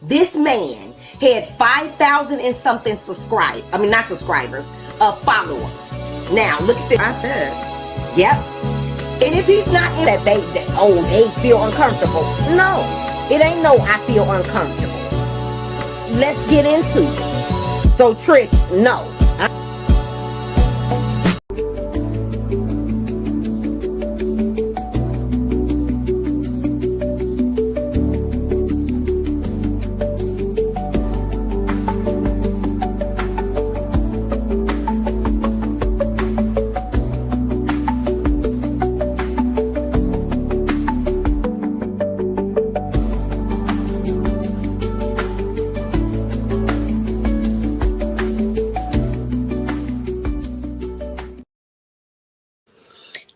This man had 5,000 and something not subscribers, followers. Now, look at this. I bet. Yep. And if he's not in that, they feel uncomfortable. No, it ain't no I feel uncomfortable. Let's get into it. So, Trish, no.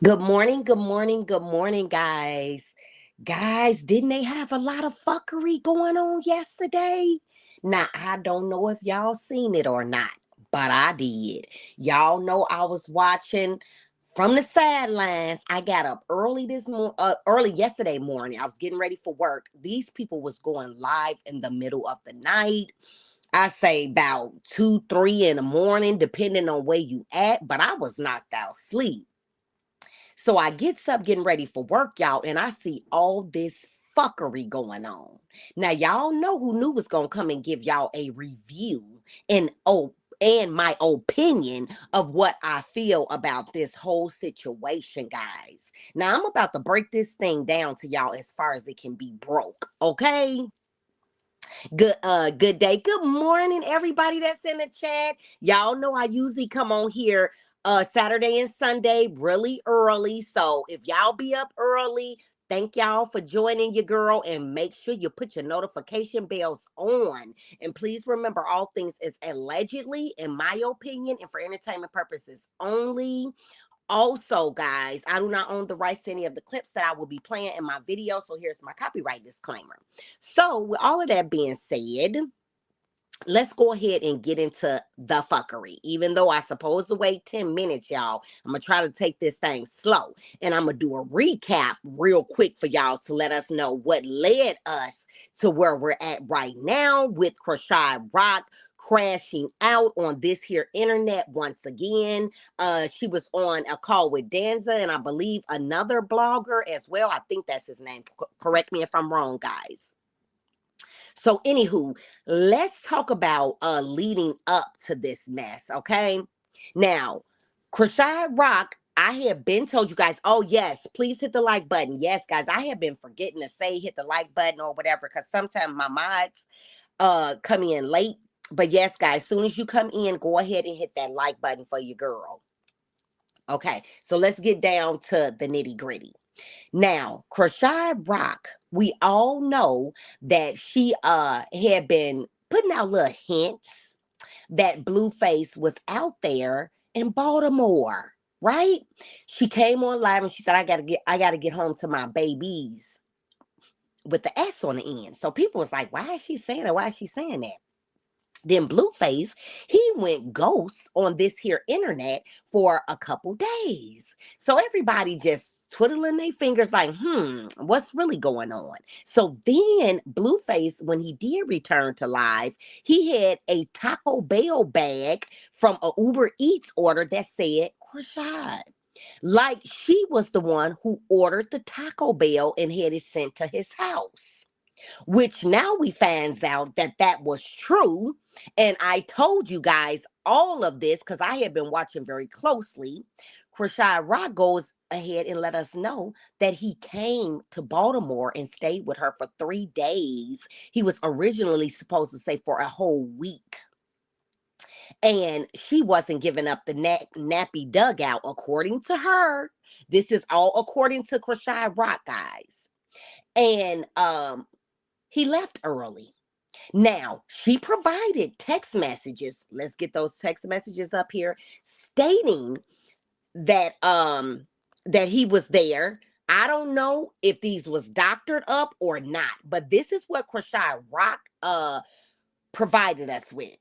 Good morning, good morning, good morning, guys. Guys, didn't they have a lot of fuckery going on yesterday? Now, I don't know if y'all seen it or not, but I did. Y'all know I was watching from the sidelines. I got up early yesterday morning. I was getting ready for work. These people was going live in the middle of the night. I say about 2, 3 in the morning, depending on where you at, but I was knocked out asleep. So I gets up getting ready for work, y'all, and I see all this fuckery going on. Now, y'all know who knew was gonna come and give y'all a review and my opinion of what I feel about this whole situation, guys. Now, I'm about to break this thing down to y'all as far as it can be broke, okay? Good day. Good morning, everybody that's in the chat. Y'all know I usually come on here Saturday and Sunday really early. So if y'all be up early, thank y'all for joining your girl, and make sure you put your notification bells on. And please remember, all things is allegedly, in my opinion, and for entertainment purposes only. Also, guys, I do not own the rights to any of the clips that I will be playing in my video. So here's my copyright disclaimer. So with all of that being said, let's go ahead and get into the fuckery. Even though I supposed to wait 10 minutes, y'all, I'm going to try to take this thing slow. And I'm going to do a recap real quick for y'all to let us know what led us to where we're at right now with Chrisean Rock crashing out on this here internet once again. She was on a call with Danza and I believe another blogger as well. I think that's his name. Correct me if I'm wrong, guys. So, anywho, let's talk about leading up to this mess, okay? Now, Chrisean Rock, I have been told you guys, oh yes, please hit the like button. Yes, guys, I have been forgetting to say hit the like button or whatever, because sometimes my mods come in late. But yes, guys, as soon as you come in, go ahead and hit that like button for your girl. Okay, so let's get down to the nitty gritty. Now, Chrisean Rock, we all know that she had been putting out little hints that Blueface was out there in Baltimore, right? She came on live and she said, I gotta get home to my babies with the S on the end. So people was like, why is she saying that? Why is she saying that? Then Blueface, he went ghost on this here internet for a couple days. So everybody just twiddling their fingers like, what's really going on? So then Blueface, when he did return to live, he had a Taco Bell bag from a Uber Eats order that said Chrisean. Like she was the one who ordered the Taco Bell and had it sent to his house, which now we finds out that that was true. And I told you guys all of this because I have been watching very closely. Chrisean Rock goes ahead and let us know that he came to Baltimore and stayed with her for 3 days. He was originally supposed to stay for a whole week. And she wasn't giving up the nappy dugout, according to her. This is all according to Chrisean Rock, guys. And he left early. Now, she provided text messages. Let's get those text messages up here stating that he was there. I don't know if these was doctored up or not, but this is what Chrisean Rock provided us with.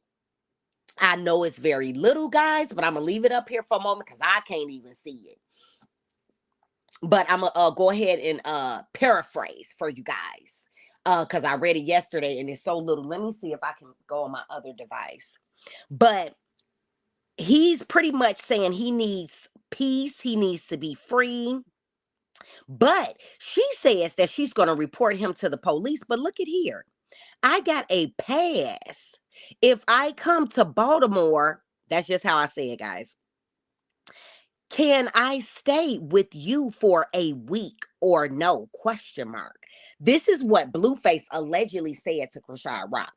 I know it's very little, guys, but I'm gonna leave it up here for a moment because I can't even see it. But I'm gonna go ahead and paraphrase for you guys. Because I read it yesterday and it's so little. Let me see if I can go on my other device. But he's pretty much saying he needs peace, he needs to be free. But she says that she's going to report him to the police. But look at here. I got a pass. If I come to Baltimore, that's just how I say it, guys. Can I stay with you for a week or no? Question mark. This is what Blueface allegedly said to Chrisean Rock.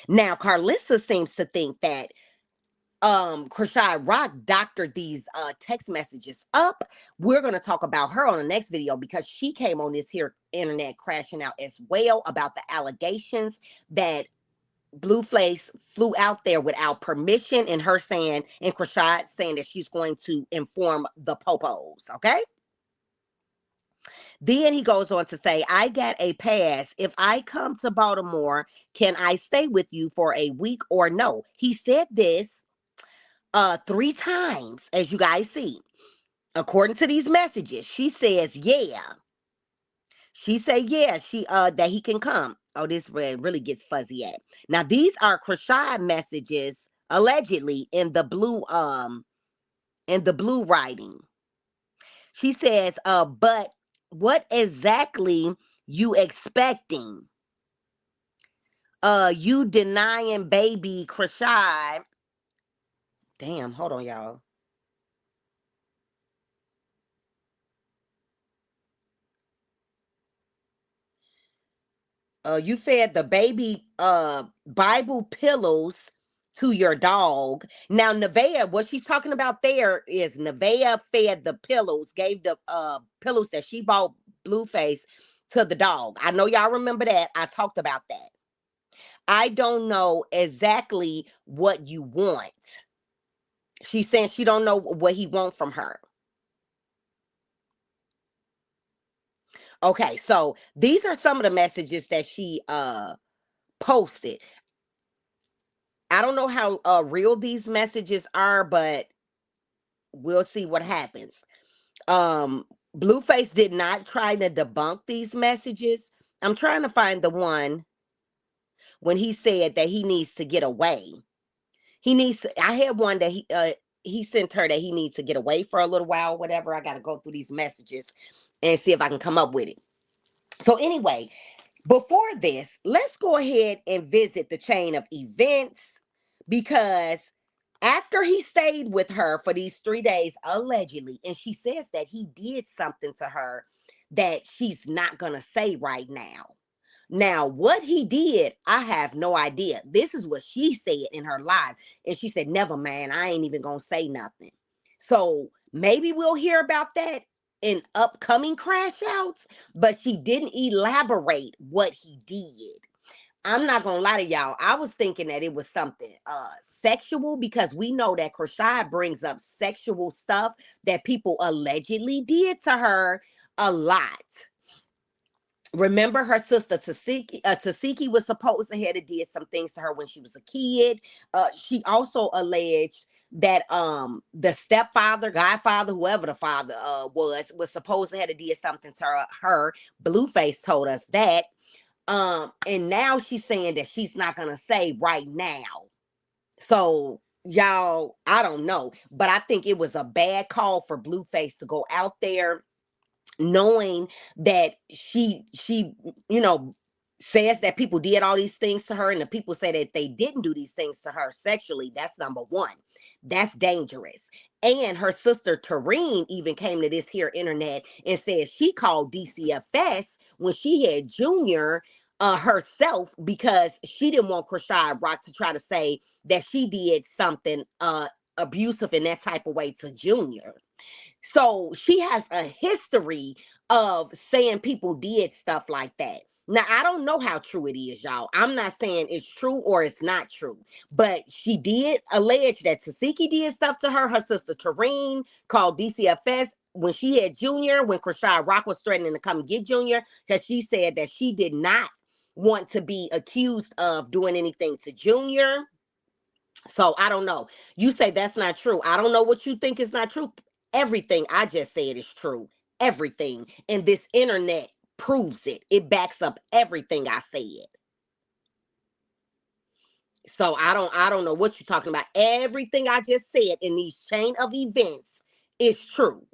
Now, Carlissa seems to think that Chrisean Rock doctored these text messages up. We're going to talk about her on the next video because she came on this here internet crashing out as well about the allegations that Blueface flew out there without permission, and her saying, and Chrisean saying that she's going to inform the popos, okay? Then he goes on to say, I got a pass. If I come to Baltimore, can I stay with you for a week or no? He said this 3 times, as you guys see. According to these messages, she says, yeah. She said, yeah, that he can come. Oh, this really gets fuzzy at. Now, these are Chrisean messages, allegedly, in the blue writing. She says, but what exactly you expecting? You denying baby Chrisean. Damn, hold on, y'all. You fed the baby Bible pillows to your dog. Now, Nevaeh, what she's talking about there is Nevaeh fed the pillows, gave the pillows that she bought Blueface to the dog. I know y'all remember that. I talked about that. I don't know exactly what you want. She's saying she don't know what he wants from her. Okay, so these are some of the messages that she posted. I don't know how real these messages are, but we'll see what happens. Um, Blueface did not try to debunk these messages. I'm trying to find the one when he said that he needs to get away. I had one that he sent her that he needs to get away for a little while, whatever. I got to go through these messages and see if I can come up with it. So anyway, before this, let's go ahead and visit the chain of events because after he stayed with her for these 3 days, allegedly, and she says that he did something to her that she's not going to say right now. Now, what he did, I have no idea. This is what she said in her live. And she said, never, man, I ain't even going to say nothing. So maybe we'll hear about that in upcoming crash outs, but she didn't elaborate what he did. I'm not gonna lie to y'all. I was thinking that it was something sexual because we know that Chrisean brings up sexual stuff that people allegedly did to her a lot. Remember her sister Tasiki was supposed to have did some things to her when she was a kid. She also alleged that the stepfather, godfather, whoever the father was supposed to have did something to her. Blueface told us that. And now she's saying that she's not gonna say right now. So y'all, I don't know, but I think it was a bad call for Blueface to go out there knowing that she you know says that people did all these things to her, and the people say that they didn't do these things to her sexually. That's number one. That's dangerous. And her sister Tareen even came to this here internet and said she called DCFS when she had Junior herself because she didn't want Chrisean Rock to try to say that she did something abusive in that type of way to Junior. So she has a history of saying people did stuff like that. Now, I don't know how true it is, y'all. I'm not saying it's true or it's not true, but she did allege that Tasiki did stuff to her. Her sister Tareen called DCFS when she had Junior, when Chrisean Rock was threatening to come get Junior, because she said that she did not want to be accused of doing anything to Junior. So I don't know. You say that's not true. I don't know what you think is not true. Everything I just said is true. Everything in this internet proves it. It backs up everything I said. So I don't know what you're talking about. Everything I just said in these chain of events is true.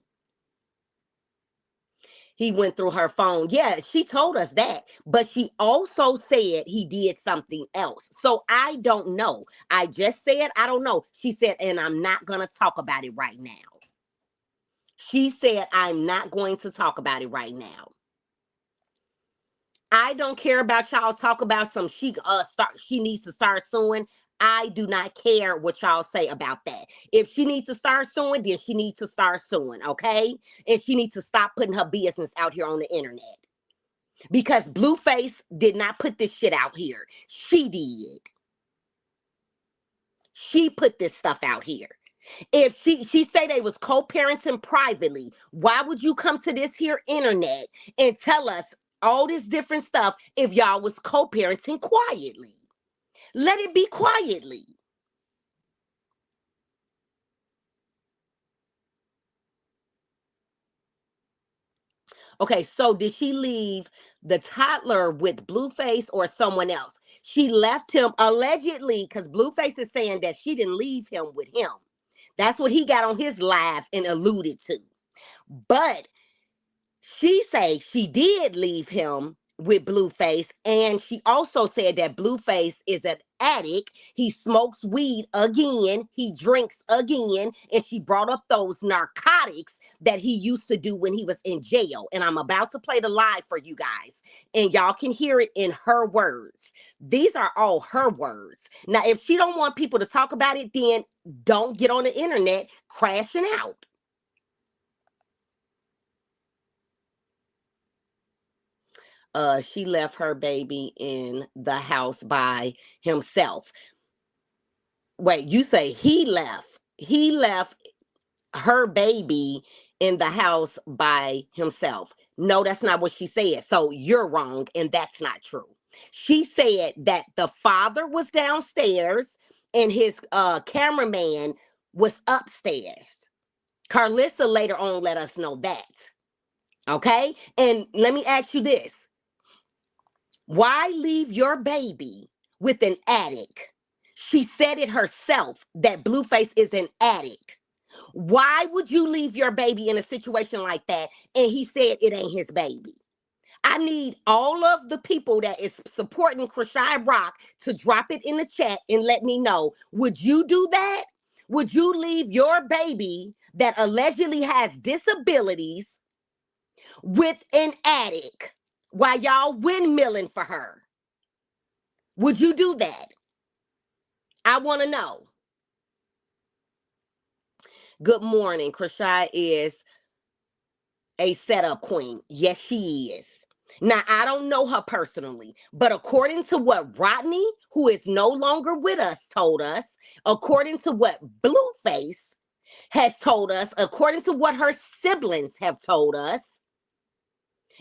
He went through her phone. Yeah, she told us that. But she also said he did something else. So I don't know. I just said I don't know. She said, and I'm not going to talk about it right now. She said, I'm not going to talk about it right now. I don't care about y'all talk about some she needs to start suing. I do not care what y'all say about that. If she needs to start suing, then she needs to start suing, okay? And she needs to stop putting her business out here on the internet. Because Blueface did not put this shit out here. She did. She put this stuff out here. If she say they was co-parenting privately, why would you come to this here internet and tell us all this different stuff if y'all was co-parenting quietly? Let it be quietly. Okay, so did she leave the toddler with Blueface or someone else? She left him allegedly, because Blueface is saying that she didn't leave him with him. That's what he got on his live and alluded to. But she say she did leave him with Blueface, and she also said that Blueface is an addict. He smokes weed again, he drinks again, and she brought up those narcotics that he used to do when he was in jail. And I'm about to play the live for you guys, and y'all can hear it in her words. These are all her words. Now, if she don't want people to talk about it, then don't get on the internet crashing out. She left her baby in the house by himself. Wait, you say he left. He left her baby in the house by himself. No, that's not what she said. So you're wrong, and that's not true. She said that the father was downstairs and his cameraman was upstairs. Carlissa later on let us know that. Okay? And let me ask you this. Why leave your baby with an addict? She said it herself that Blueface is an addict. Why would you leave your baby in a situation like that? And he said it ain't his baby. I need all of the people that is supporting Chrisean Rock to drop it in the chat and let me know. Would you do that? Would you leave your baby that allegedly has disabilities with an addict while y'all windmilling for her? Would you do that? I want to know. Good morning. Chrisean is a setup queen. Yes, she is. Now, I don't know her personally, but according to what Rodney, who is no longer with us, told us, according to what Blueface has told us, according to what her siblings have told us,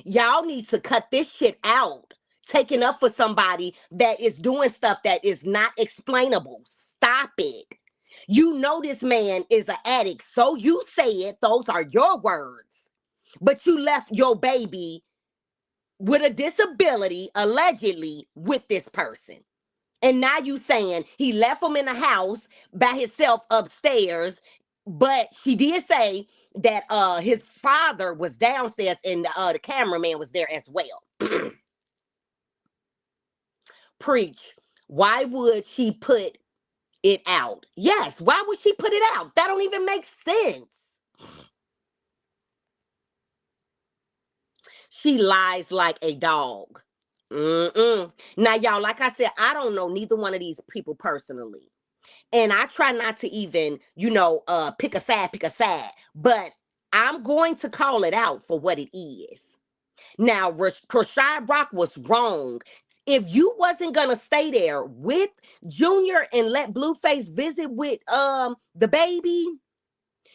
y'all need to cut this shit out. Taking up for somebody that is doing stuff that is not explainable. Stop it. You know this man is an addict, so you say it. Those are your words. But you left your baby with a disability, allegedly, with this person. And now you saying he left him in the house by himself upstairs. But she did say that his father was downstairs and the cameraman was there as well. Preach. Why would she put it out? Yes, why would she put it out? That don't even make sense. She lies like a dog. Mm-mm. Now, y'all, like I said, I don't know neither one of these people personally. And I try not to even, pick a side. But I'm going to call it out for what it is. Now, Chrisean Rock was wrong. If you wasn't gonna stay there with Junior and let Blueface visit with the baby,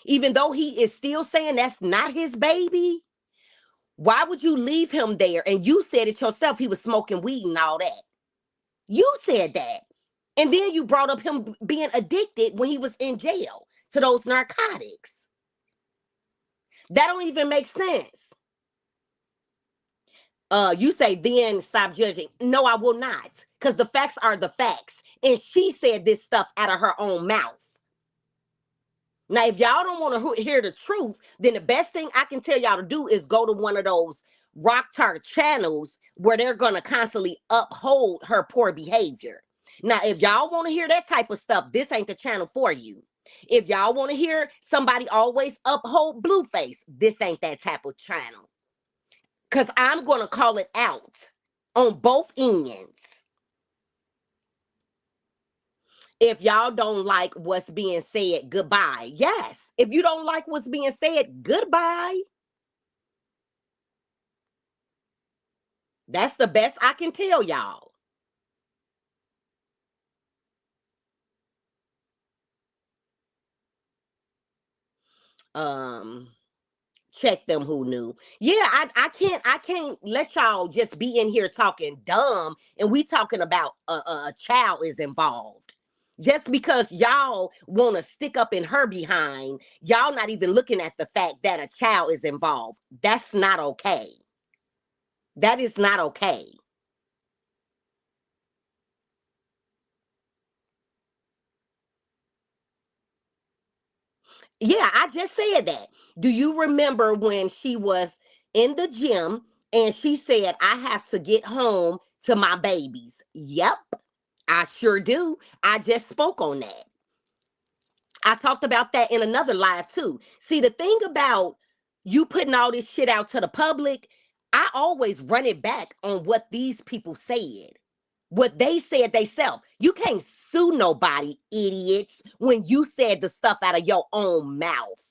even though he is still saying that's not his baby, why would you leave him there? And you said it yourself, he was smoking weed and all that. You said that. And then you brought up him being addicted when he was in jail to those narcotics. That don't even make sense. You say then stop judging. No, I will not. Because the facts are the facts. And she said this stuff out of her own mouth. Now, if y'all don't want to hear the truth, then the best thing I can tell y'all to do is go to one of those Rock Tart channels where they're going to constantly uphold her poor behavior. Now, if y'all want to hear that type of stuff, this ain't the channel for you. If y'all want to hear somebody always uphold Blueface, this ain't that type of channel. Because I'm going to call it out on both ends. If y'all don't like what's being said, goodbye. Yes. If you don't like what's being said, goodbye. That's the best I can tell y'all. Um, check them who knew. Yeah, I can't let y'all just be in here talking dumb and we talking about a child is involved. Just because y'all want to stick up in her behind, y'all not even looking at the fact that a child is involved. That's not okay. That is not okay. Yeah, I just said that. Do you remember when she was in the gym and she said, I have to get home to my babies? Yep, I sure do. I just spoke on that. I talked about that in another live too. See, the thing about you putting all this shit out to the public, I always run it back on what these people said. What they said they self. You can't sue nobody, idiots, when you said the stuff out of your own mouth.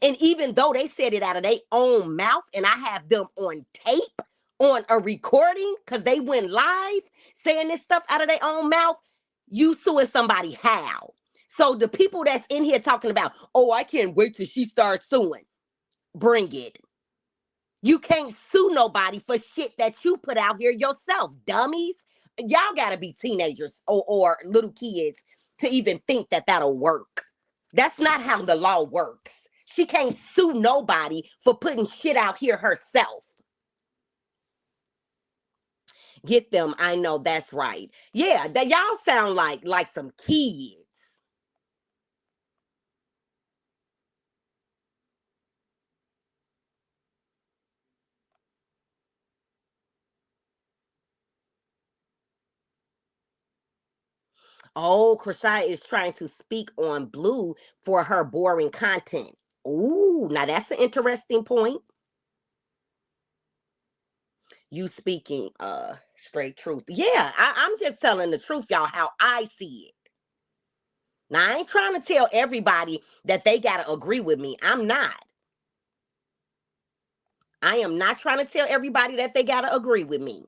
And even though they said it out of their own mouth, and I have them on tape, on a recording, because they went live saying this stuff out of their own mouth, you suing somebody how? So the people that's in here talking about, oh, I can't wait till she starts suing, bring it. You can't sue nobody for shit that you put out here yourself, dummies. Y'all gotta be teenagers or little kids to even think that that'll work. That's not how the law works. She can't sue nobody for putting shit out here herself. Get them. I know that's right. Yeah, that y'all sound like some kids. Oh, Chrisean is trying to speak on Blue for her boring content. Ooh, now that's an interesting point. You speaking straight truth. Yeah, I'm just telling the truth, y'all, how I see it. Now I ain't trying to tell everybody that they gotta agree with me. I'm not. I am not trying to tell everybody that they gotta agree with me.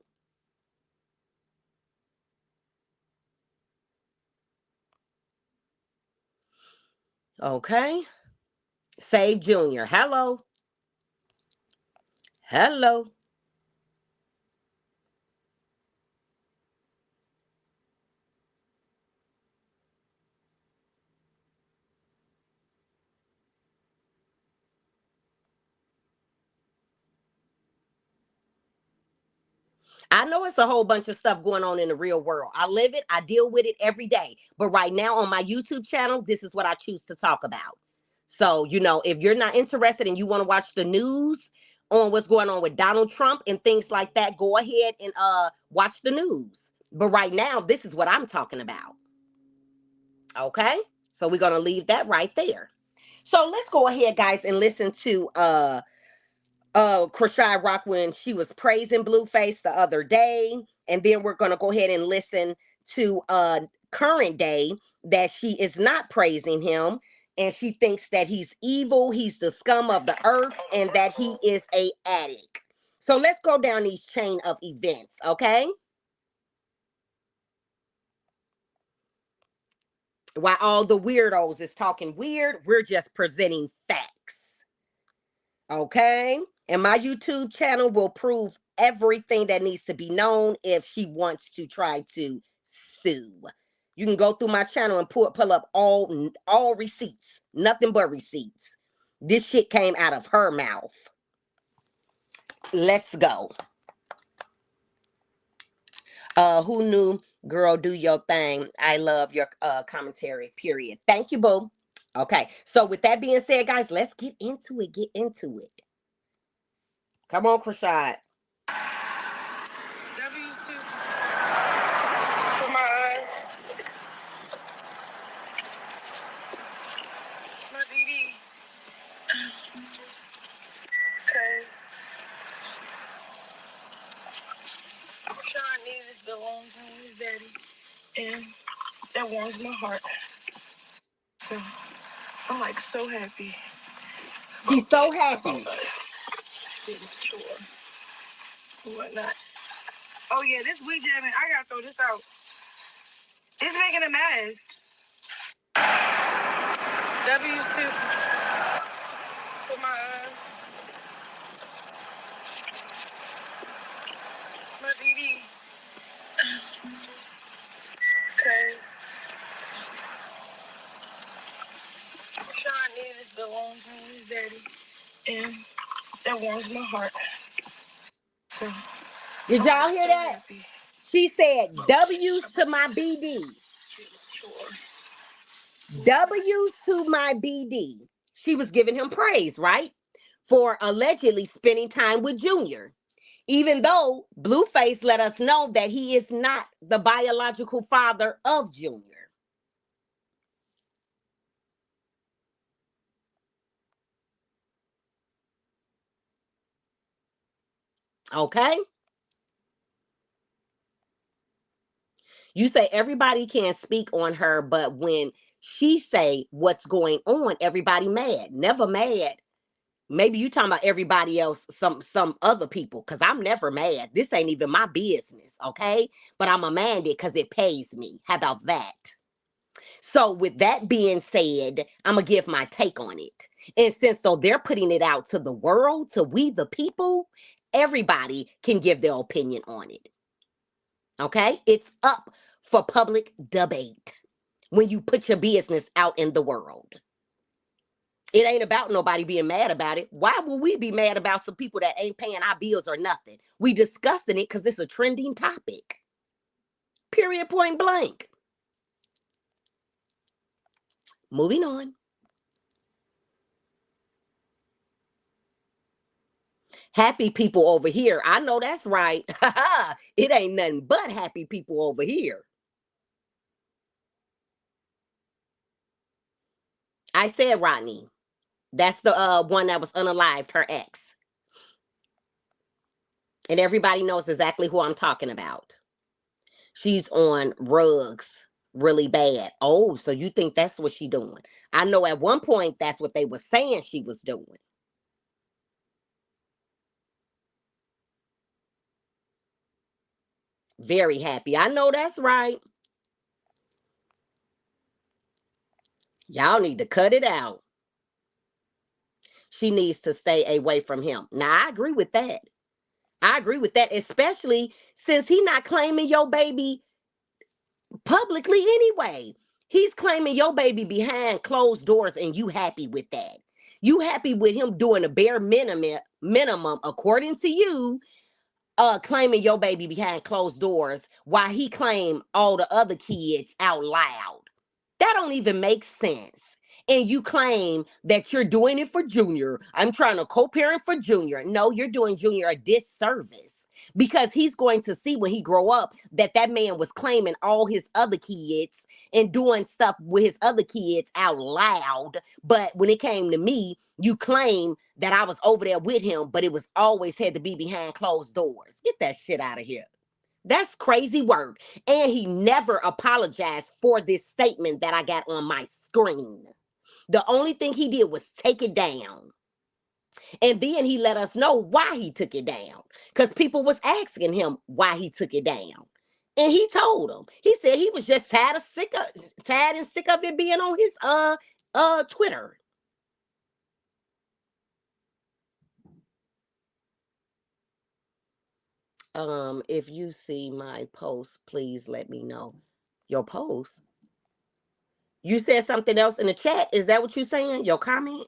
Okay. Save Junior. Hello. Hello. I know it's a whole bunch of stuff going on in the real world. I live it, I deal with it every day. But right now on my YouTube channel, this is what I choose to talk about. So, if you're not interested and you want to watch the news on what's going on with Donald Trump and things like that, go ahead and watch the news. But right now, this is what I'm talking about. Okay? So we're gonna leave that right there. So let's go ahead, guys, and listen to Chrisean Rock when she was praising Blueface the other day. And then we're gonna go ahead and listen to current day that she is not praising him and she thinks that he's evil, he's the scum of the earth, and that he is a addict. So let's go down these chain of events, okay? While all the weirdos is talking weird, we're just presenting facts. Okay. And my YouTube channel will prove everything that needs to be known if she wants to try to sue. You can go through my channel and pull up all receipts, nothing but receipts. This shit came out of her mouth. Let's go. Who knew? Girl, do your thing. I love your commentary, period. Thank you, boo. Okay. So with that being said, guys, let's get into it. Get into it. Come on, Chrisean. W2 for my DD. Cause Sean needed the long from his daddy. And that warms my heart. So I'm like so happy. She's so happy. Sure. Whatnot. Oh yeah, this weed jamming, I gotta throw this out. It's making a mess. W2 for my DD. Cause Sean needed the long from his daddy. And that warms my heart. So Did I'm like y'all hear so that? happy. She said W's to my BD. Sure. W's to my BD. She was giving him praise, right? For allegedly spending time with Junior. Even though Blueface let us know that he is not the biological father of Junior. Okay? You say everybody can't speak on her, but when she say what's going on, everybody mad. Never mad. Maybe you talking about everybody else, some other people, because I'm never mad. This ain't even my business, okay? But I'm a man because it pays me. How about that? So with that being said, I'm gonna give my take on it. And since though they're putting it out to the world, to we the people, everybody can give their opinion on it. Okay? It's up for public debate when you put your business out in the world. It ain't about nobody being mad about it. Why would we be mad about some people that ain't paying our bills or nothing? We discussing it because it's a trending topic. Period, point blank. Moving on. Happy people over here. I know that's right. It ain't nothing but happy people over here. I said Rodney. That's the one that was unalived, her ex. And everybody knows exactly who I'm talking about. She's on rugs really bad. Oh, so you think that's what she doing? I know at one point that's what they were saying she was doing. Very happy. I know that's right. Y'all need to cut it out. She needs to stay away from him. Now, I agree with that. I agree with that, especially since he not claiming your baby publicly anyway. He's claiming your baby behind closed doors and you happy with that. You happy with him doing a bare minimum according to you, claiming your baby behind closed doors while he claim all the other kids out loud. That don't even make sense. And you claim that you're doing it for Junior. I'm trying to co-parent for Junior. No, you're doing Junior a disservice because he's going to see when he grow up that that man was claiming all his other kids and doing stuff with his other kids out loud. But when it came to me, you claim that I was over there with him, but it was always had to be behind closed doors. Get that shit out of here. That's crazy work. And he never apologized for this statement that I got on my screen. The only thing he did was take it down. And then he let us know why he took it down. Because people was asking him why he took it down. And he told them. He said he was just tired and sick of it being on his Twitter. If you see my post, please let me know. Your post? You said something else in the chat. Is that what you're saying? Your comment?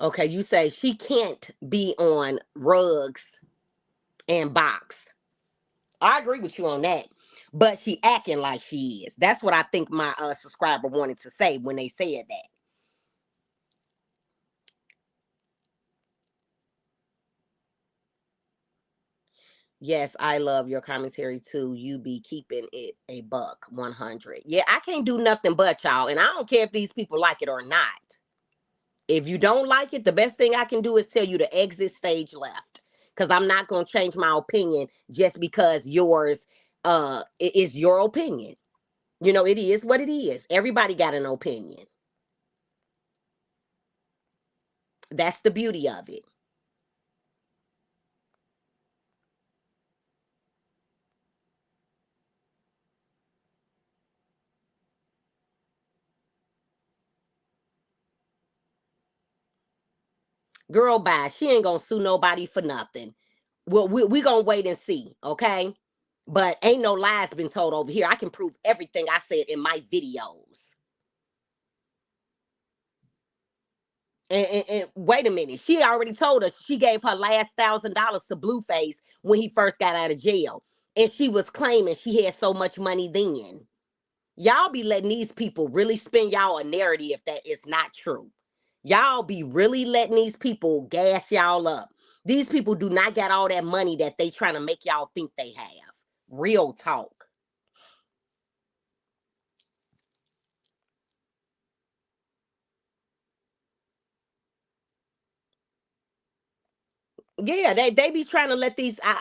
Okay, you say she can't be on rugs and box. I agree with you on that. But she acting like she is. That's what I think my subscriber wanted to say when they said that. Yes, I love your commentary too. You be keeping it a buck 100. Yeah, I can't do nothing but y'all. And I don't care if these people like it or not. If you don't like it, the best thing I can do is tell you to exit stage left. Because I'm not going to change my opinion just because yours is your opinion. You know, it is what it is. Everybody got an opinion. That's the beauty of it. Girl, bye. She ain't going to sue nobody for nothing. Well, we going to wait and see, okay? But ain't no lies been told over here. I can prove everything I said in my videos. And wait a minute. She already told us she gave her last $1,000 to Blueface when he first got out of jail. And she was claiming she had so much money then. Y'all be letting these people really spin y'all a narrative that is not true. Y'all be really letting these people gas y'all up. These people do not got all that money that they trying to make y'all think they have. Real talk. Yeah, they be trying to let these. All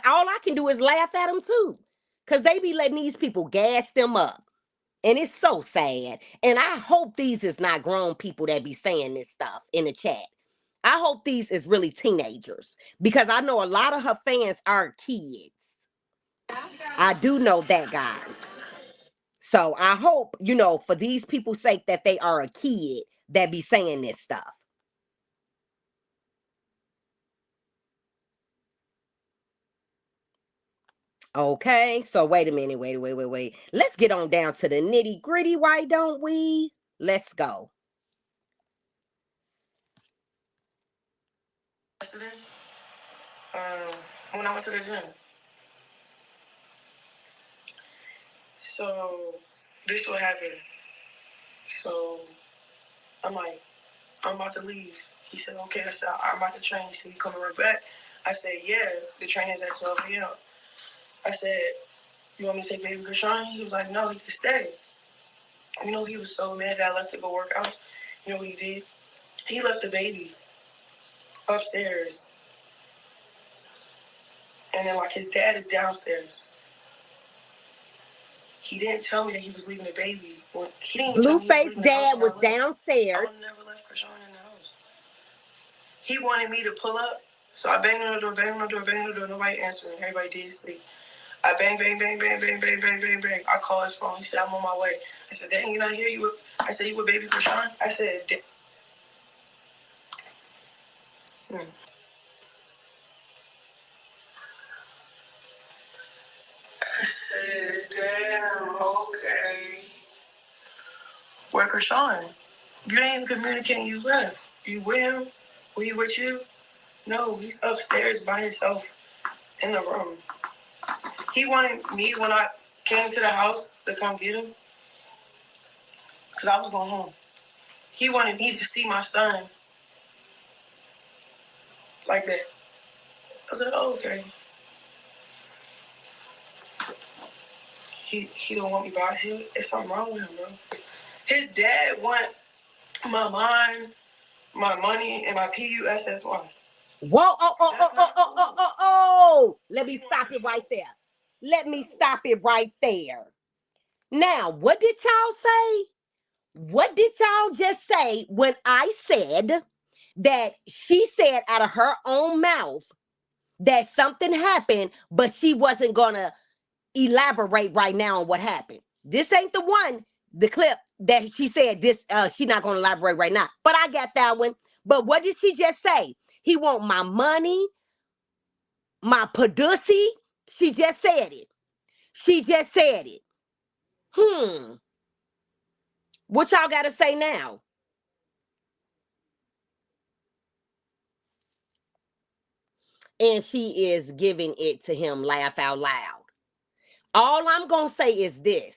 I can do is laugh at them too, cause they be letting these people gas them up, and it's so sad. And I hope these is not grown people that be saying this stuff in the chat. I hope these is really teenagers because I know a lot of her fans are kids. I do know that, guys. So I hope, for these people's sake that they are a kid that be saying this stuff. Okay, so wait a minute, wait. Let's get on down to the nitty gritty, why don't we? Let's go. Yesterday, um, when I went to the gym. So this what happened. So I'm like, I'm about to leave. He said, okay. I said, I'm about to train. He said, you coming right back? I said, yeah. The training's at 12 p.m. I said, you want me to take baby Chrisean? He was like, no, he can stay. He was so mad that I left to go work out. You know what he did? He left the baby upstairs. And then, like, his dad is downstairs. He didn't tell me that he was leaving the baby. He didn't even tell me he was Blueface leaving the house dad when was I left. I downstairs. would never left Chrisean in the house. He wanted me to pull up. So I banged on the door, banged on the door, banged on the door. Nobody answering. Everybody did sleep. I bang, bang, bang, bang, bang, bang, bang, bang, bang. I call his phone. He said, I'm on my way. I said, dang, you not here? I said, you with baby Chrisean? I said, I said, damn, okay. Where Chrisean? You ain't even communicating you left. You with him? Were you with you? No, he's upstairs by himself in the room. He wanted me when I came to the house to come get him because I was going home. He wanted me to see my son like that. I said, oh, okay. He don't want me by him. There's something wrong with him, bro. His dad want my mind, my money, and my PUSSY. Whoa, That's not cool. Let me stop it right there. Let me stop it right there. Now, what did y'all say? What did y'all just say when I said that she said out of her own mouth that something happened, but she wasn't gonna elaborate right now on what happened? This ain't the one, the clip that she said this she not gonna elaborate right now. But I got that one. But what did she just say? He want my money, my padussy. She just said it. She just said it. Hmm. What y'all gotta say now? and she is giving it to him laugh out loud. All I'm going to say is this.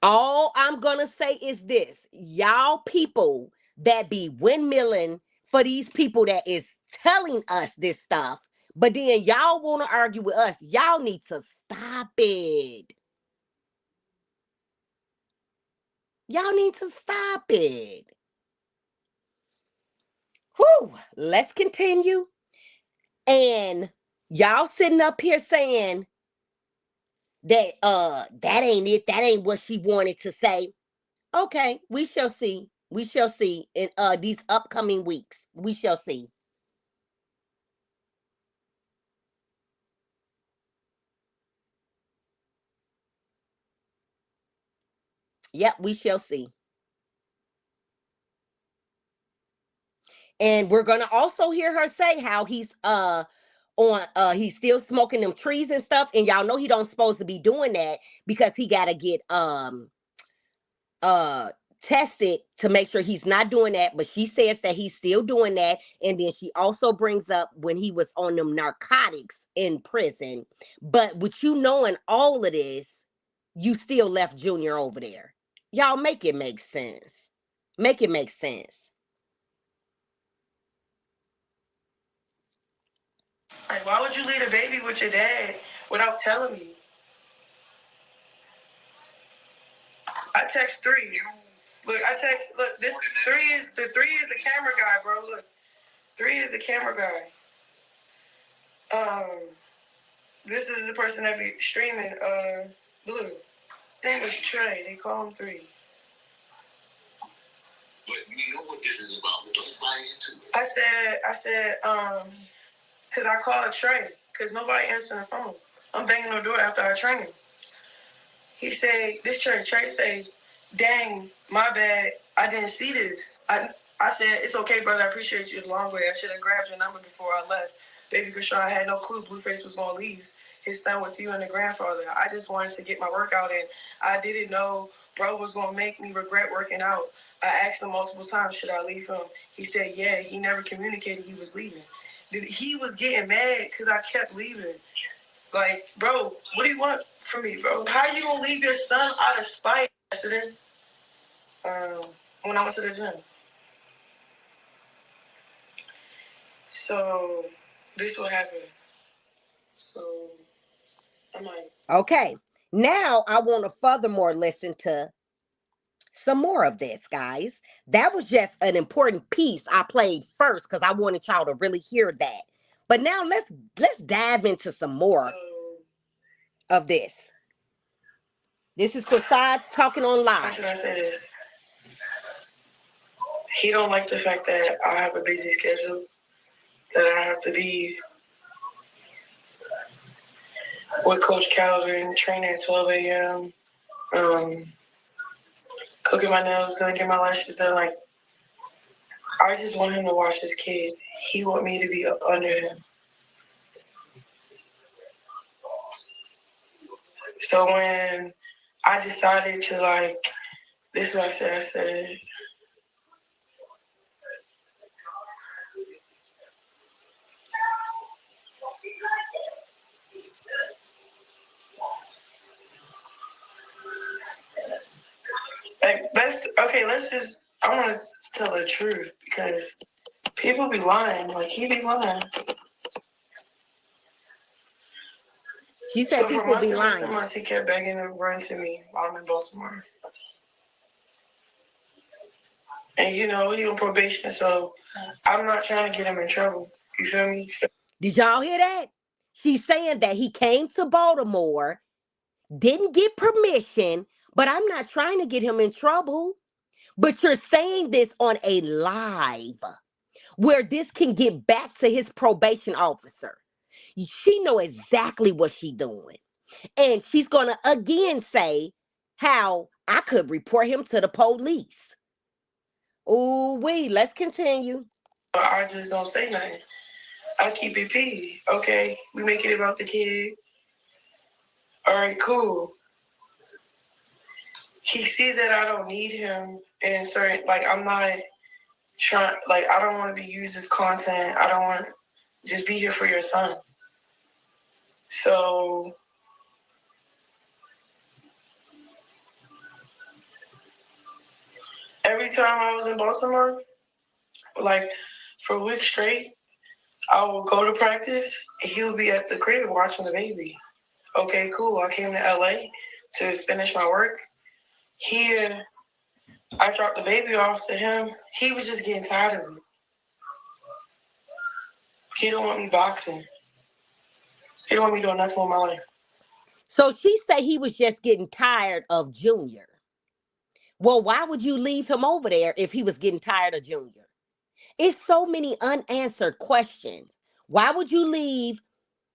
All I'm going to say is this. Y'all people that be windmilling for these people that is telling us this stuff, but then y'all want to argue with us. Y'all need to stop it. Y'all need to stop it. Whew. Let's continue. And y'all sitting up here saying that that ain't it. That ain't what she wanted to say. Okay, we shall see. We shall see in these upcoming weeks. We shall see. Yep, we shall see. And we're gonna also hear her say how he's on he's still smoking them trees and stuff. And y'all know he don't supposed to be doing that because he gotta get uh tested to make sure he's not doing that, but she says that he's still doing that. And then she also brings up when he was on them narcotics in prison. But with you knowing all of this, you still left Junior over there. Y'all make it make sense. Make it make sense. Like, why would you leave a baby with your dad without telling me? I text 3. Look, this 3 is the camera guy, bro. Look, 3 is the camera guy. This is the person that be streaming, Blue. Name is Trey. They call him 3. But you know what this is about. Don't buy into it. I said, because I called Trey, because nobody answered the phone. I'm banging on the door after I train him. He said, Trey say, dang, my bad, I didn't see this. I said, it's okay, brother, I appreciate you the long way. I should have grabbed your number before I left. Baby Chrisean had no clue Blueface was going to leave his son with you and the grandfather. I just wanted to get my workout in. I didn't know bro was going to make me regret working out. I asked him multiple times, should I leave him? He said, yeah, he never communicated he was leaving. He was getting mad because I kept leaving. Like, bro, what do you want from me, bro? How you gonna leave your son out of spite yesterday? When I went to the gym. So this what happened. So I'm like, Okay. Now I want to furthermore listen to some more of this, guys. That was just an important piece I played first because I wanted y'all to really hear that. But now let's dive into some more of this. This is Chrisean talking on how live. should I say this? He don't like the fact that I have a busy schedule, that I have to be with Coach Calvin, training at 12 a.m., cooking my nails, and get my lashes done. Like, I just want him to watch his kids. He want me to be up under him. So when I decided to, like, this is what I said, like, I want to tell the truth because people be lying. Like, he be lying. She said So for people months be and months and lying. months, he kept begging to run to me while I'm in Baltimore. And he on probation, so I'm not trying to get him in trouble. You feel me? Did y'all hear that? She's saying that he came to Baltimore, didn't get permission, but I'm not trying to get him in trouble. But you're saying this on a live where this can get back to his probation officer. She know exactly what she's doing. And she's going to again say how I could report him to the police. Ooh, let's continue. I just don't say nothing. I keep it P. Okay, we make it about the kid. All right, cool. He sees that I don't need him, and certain, like, I'm not trying. Like, I don't want to be used as content. I don't want Just be here for your son. So every time I was in Baltimore, like for a week straight, I would go to practice and he would be at the crib watching the baby. Okay, cool. I came to LA to finish my work. Here, I dropped the baby off to him. He was just getting tired of me. He don't want me boxing. He don't want me doing nothing with my life. So she said he was just getting tired of Junior. Well, why would you leave him over there if he was getting tired of Junior? It's so many unanswered questions. Why would you leave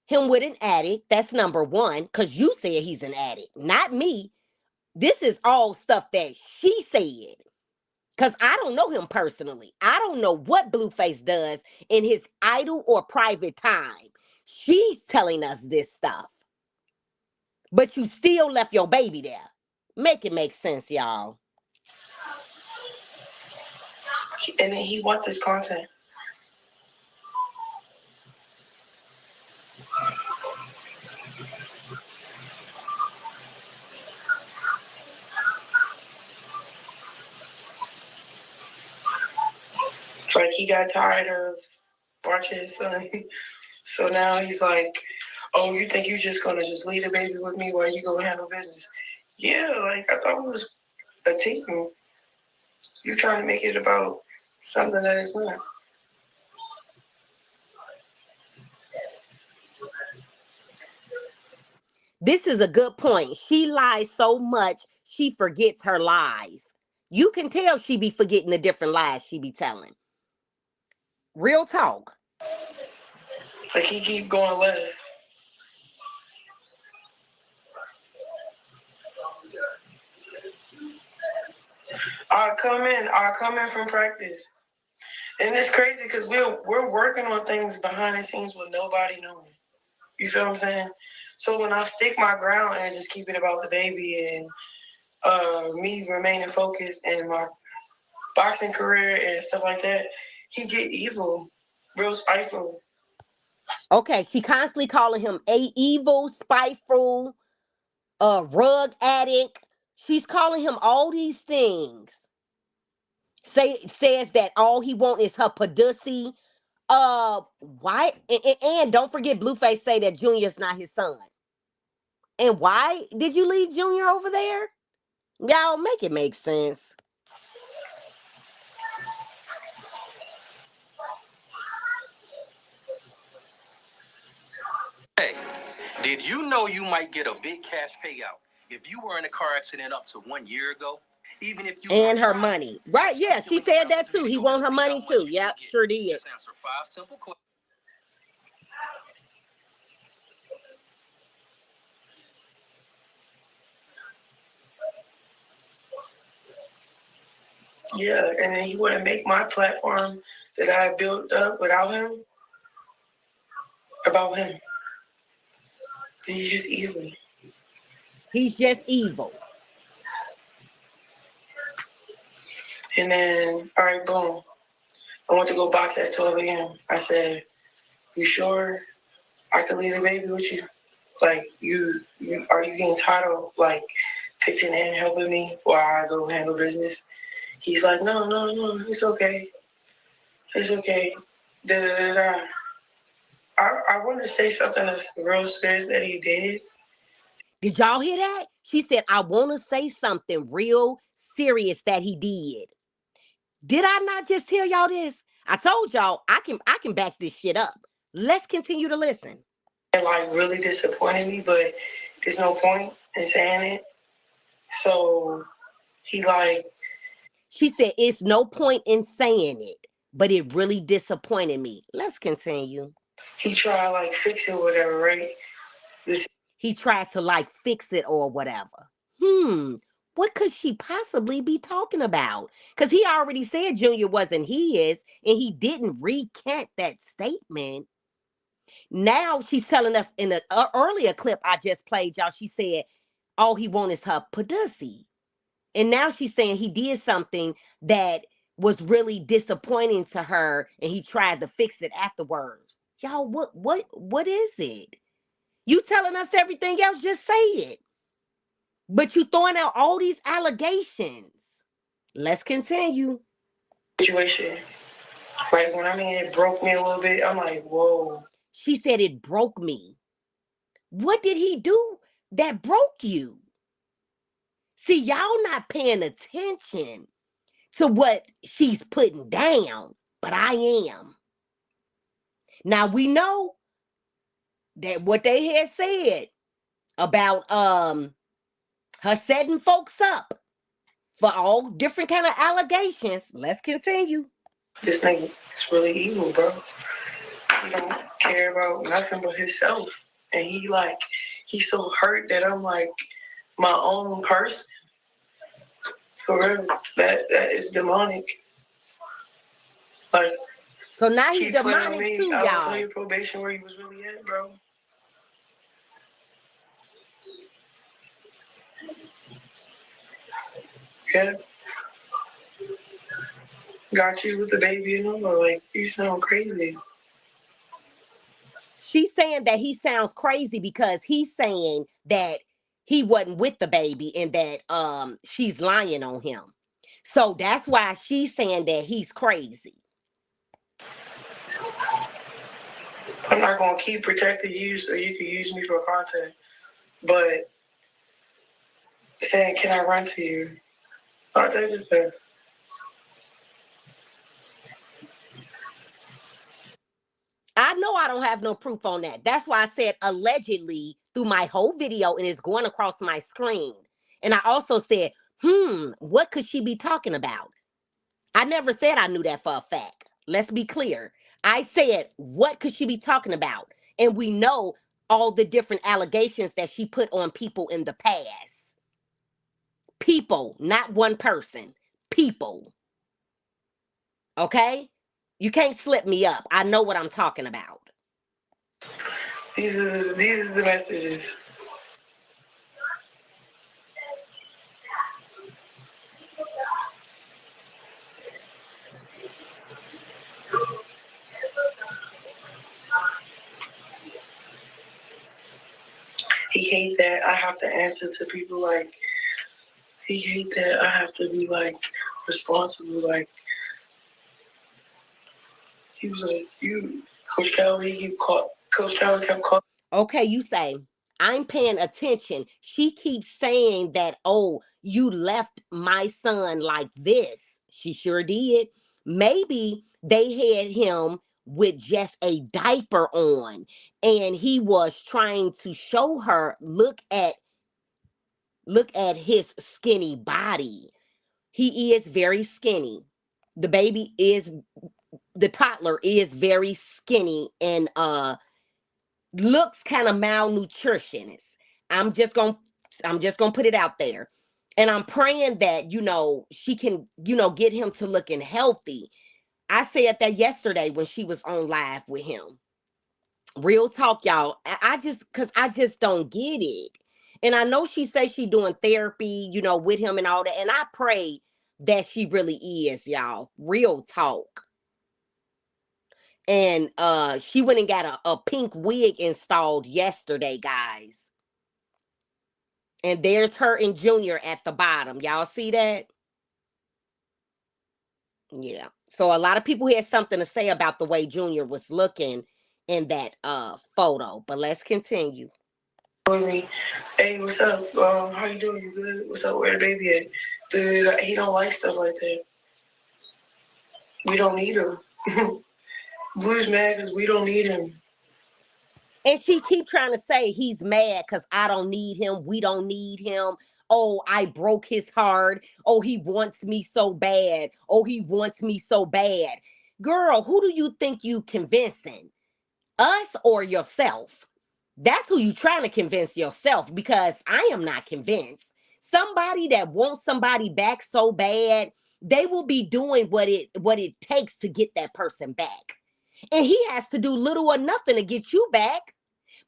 him with an addict? That's number one, because you said he's an addict, not me. This is all stuff that she said. Because I don't know him personally. I don't know what Blueface does in his idle or private time. She's telling us this stuff. But you still left your baby there. Make it make sense, y'all. And then he wants this content. Like he got tired of watching his son. So now he's like, oh, you think you're just gonna just leave the baby with me while you go handle business? Yeah, like I thought it was a team. You're trying to make it about something that it's not. This is a good point. She lies so much, she forgets her lies. You can tell she be forgetting the different lies she be telling. Real talk. Like he keep going left. I come in from practice. And it's crazy because we're working on things behind the scenes with nobody knowing. You feel what I'm saying? So when I stick my ground and just keep it about the baby and me remaining focused in my boxing career and stuff like that, he get evil, real spiteful. Okay, she constantly calling him a evil, spiteful, rug addict. She's calling him all these things. Says that all he want is her pussy. Why? And don't forget, Blueface say that Junior's not his son. And why did you leave Junior over there? Y'all make it make sense. Hey, did you know you might get a big cash payout if you were in a car accident up to 1 year ago? Even if you And weren't her driving, money. Right, just yeah, take your she way said around with that the too. He video and want her see how money much too. you Yep, could get. sure did. Just answer 5 simple questions. Yeah, and then he wouldn't make my platform that I built up without him about him. He's just evil. He's just evil. And then, all right, boom. I went to go box at 12 a.m. I said, you sure I can leave the baby with you? Like, you are you getting tired of, like, pitching in, helping me while I go handle business? He's like, no, it's okay. It's okay. Da da da da. I want to say something that's real serious that he did. Did y'all hear that? She said, I want to say something real serious that he did. Did I not just tell y'all this? I told y'all I can back this shit up. Let's continue to listen. And, like, really disappointed me, but there's no point in saying it. So he, like, She said, it's no point in saying it, but it really disappointed me. Let's continue. he tried, like, fix it, whatever, right? This He tried to like fix it or whatever. What could she possibly be talking about? Because he already said Junior wasn't his, and he didn't recant that statement. Now she's telling us in the earlier clip I just played, y'all, she said, all he wants is her pussy. And now she's saying he did something that was really disappointing to her and he tried to fix it afterwards. Y'all, what is it? You telling us everything else, just say it. But you throwing out all these allegations. Let's continue. Situation. Like when I mean it broke me a little bit, I'm like, whoa. She said it broke me. What did he do that broke you? See, y'all not paying attention to what she's putting down, but I am. Now we know that what they had said about her setting folks up for all different kind of allegations. Let's continue. This nigga is really evil, bro. He don't care about nothing but himself. And he's so hurt that I'm like my own person. For real. That is demonic. Like, So now he's keep playing on demonic me. too, I will tell y'all. your probation where he was really at, bro. Yeah. Got you with the baby and all. Like, you sound crazy. She's saying that he sounds crazy because he's saying that he wasn't with the baby and that she's lying on him. So that's why she's saying that he's crazy. I'm not gonna keep protecting you so you can use me for content. But saying, can I run to you? I think it's that. I know I don't have no proof on that. That's why I said allegedly through my whole video and it's going across my screen. And I also said, what could she be talking about? I never said I knew that for a fact. Let's be clear. I said, what could she be talking about? And we know all the different allegations that she put on people in the past. People, not one person. People. Okay? You can't slip me up. I know what I'm talking about. These are the messages. He hates that I have to answer to people like. He hates that I have to be like responsible. Like he was like, you, Coach Calvin, he caught. Coach Calvin kept calling. Okay, you say, I'm paying attention. She keeps saying that, oh, you left my son like this. She sure did. Maybe they had him with just a diaper on and he was trying to show her, look at his skinny body. He is very skinny. The baby is the toddler is very skinny and looks kind of malnutritionist. I'm just gonna I'm just gonna put it out there. And I'm praying that, she can, get him to looking healthy. I said that yesterday when she was on live with him. Real talk, y'all. I just don't get it. And I know she says she doing therapy, with him and all that. And I pray that she really is, y'all. Real talk. And she went and got a pink wig installed yesterday, guys. And there's her and Junior at the bottom. Y'all see that? Yeah. So a lot of people had something to say about the way Junior was looking in that photo. But let's continue. Me, hey, what's up? How you doing? You good? What's up? Where the baby at? Dude, he don't like stuff like that. We don't need him. Blue's mad because we don't need him. And she keep trying to say he's mad because I don't need him. We don't need him. Oh, I broke his heart. Oh, he wants me so bad. Oh, he wants me so bad. Girl, who do you think you convincing? Us or yourself? That's who you trying to convince yourself because I am not convinced. Somebody that wants somebody back so bad, they will be doing what it takes to get that person back. And he has to do little or nothing to get you back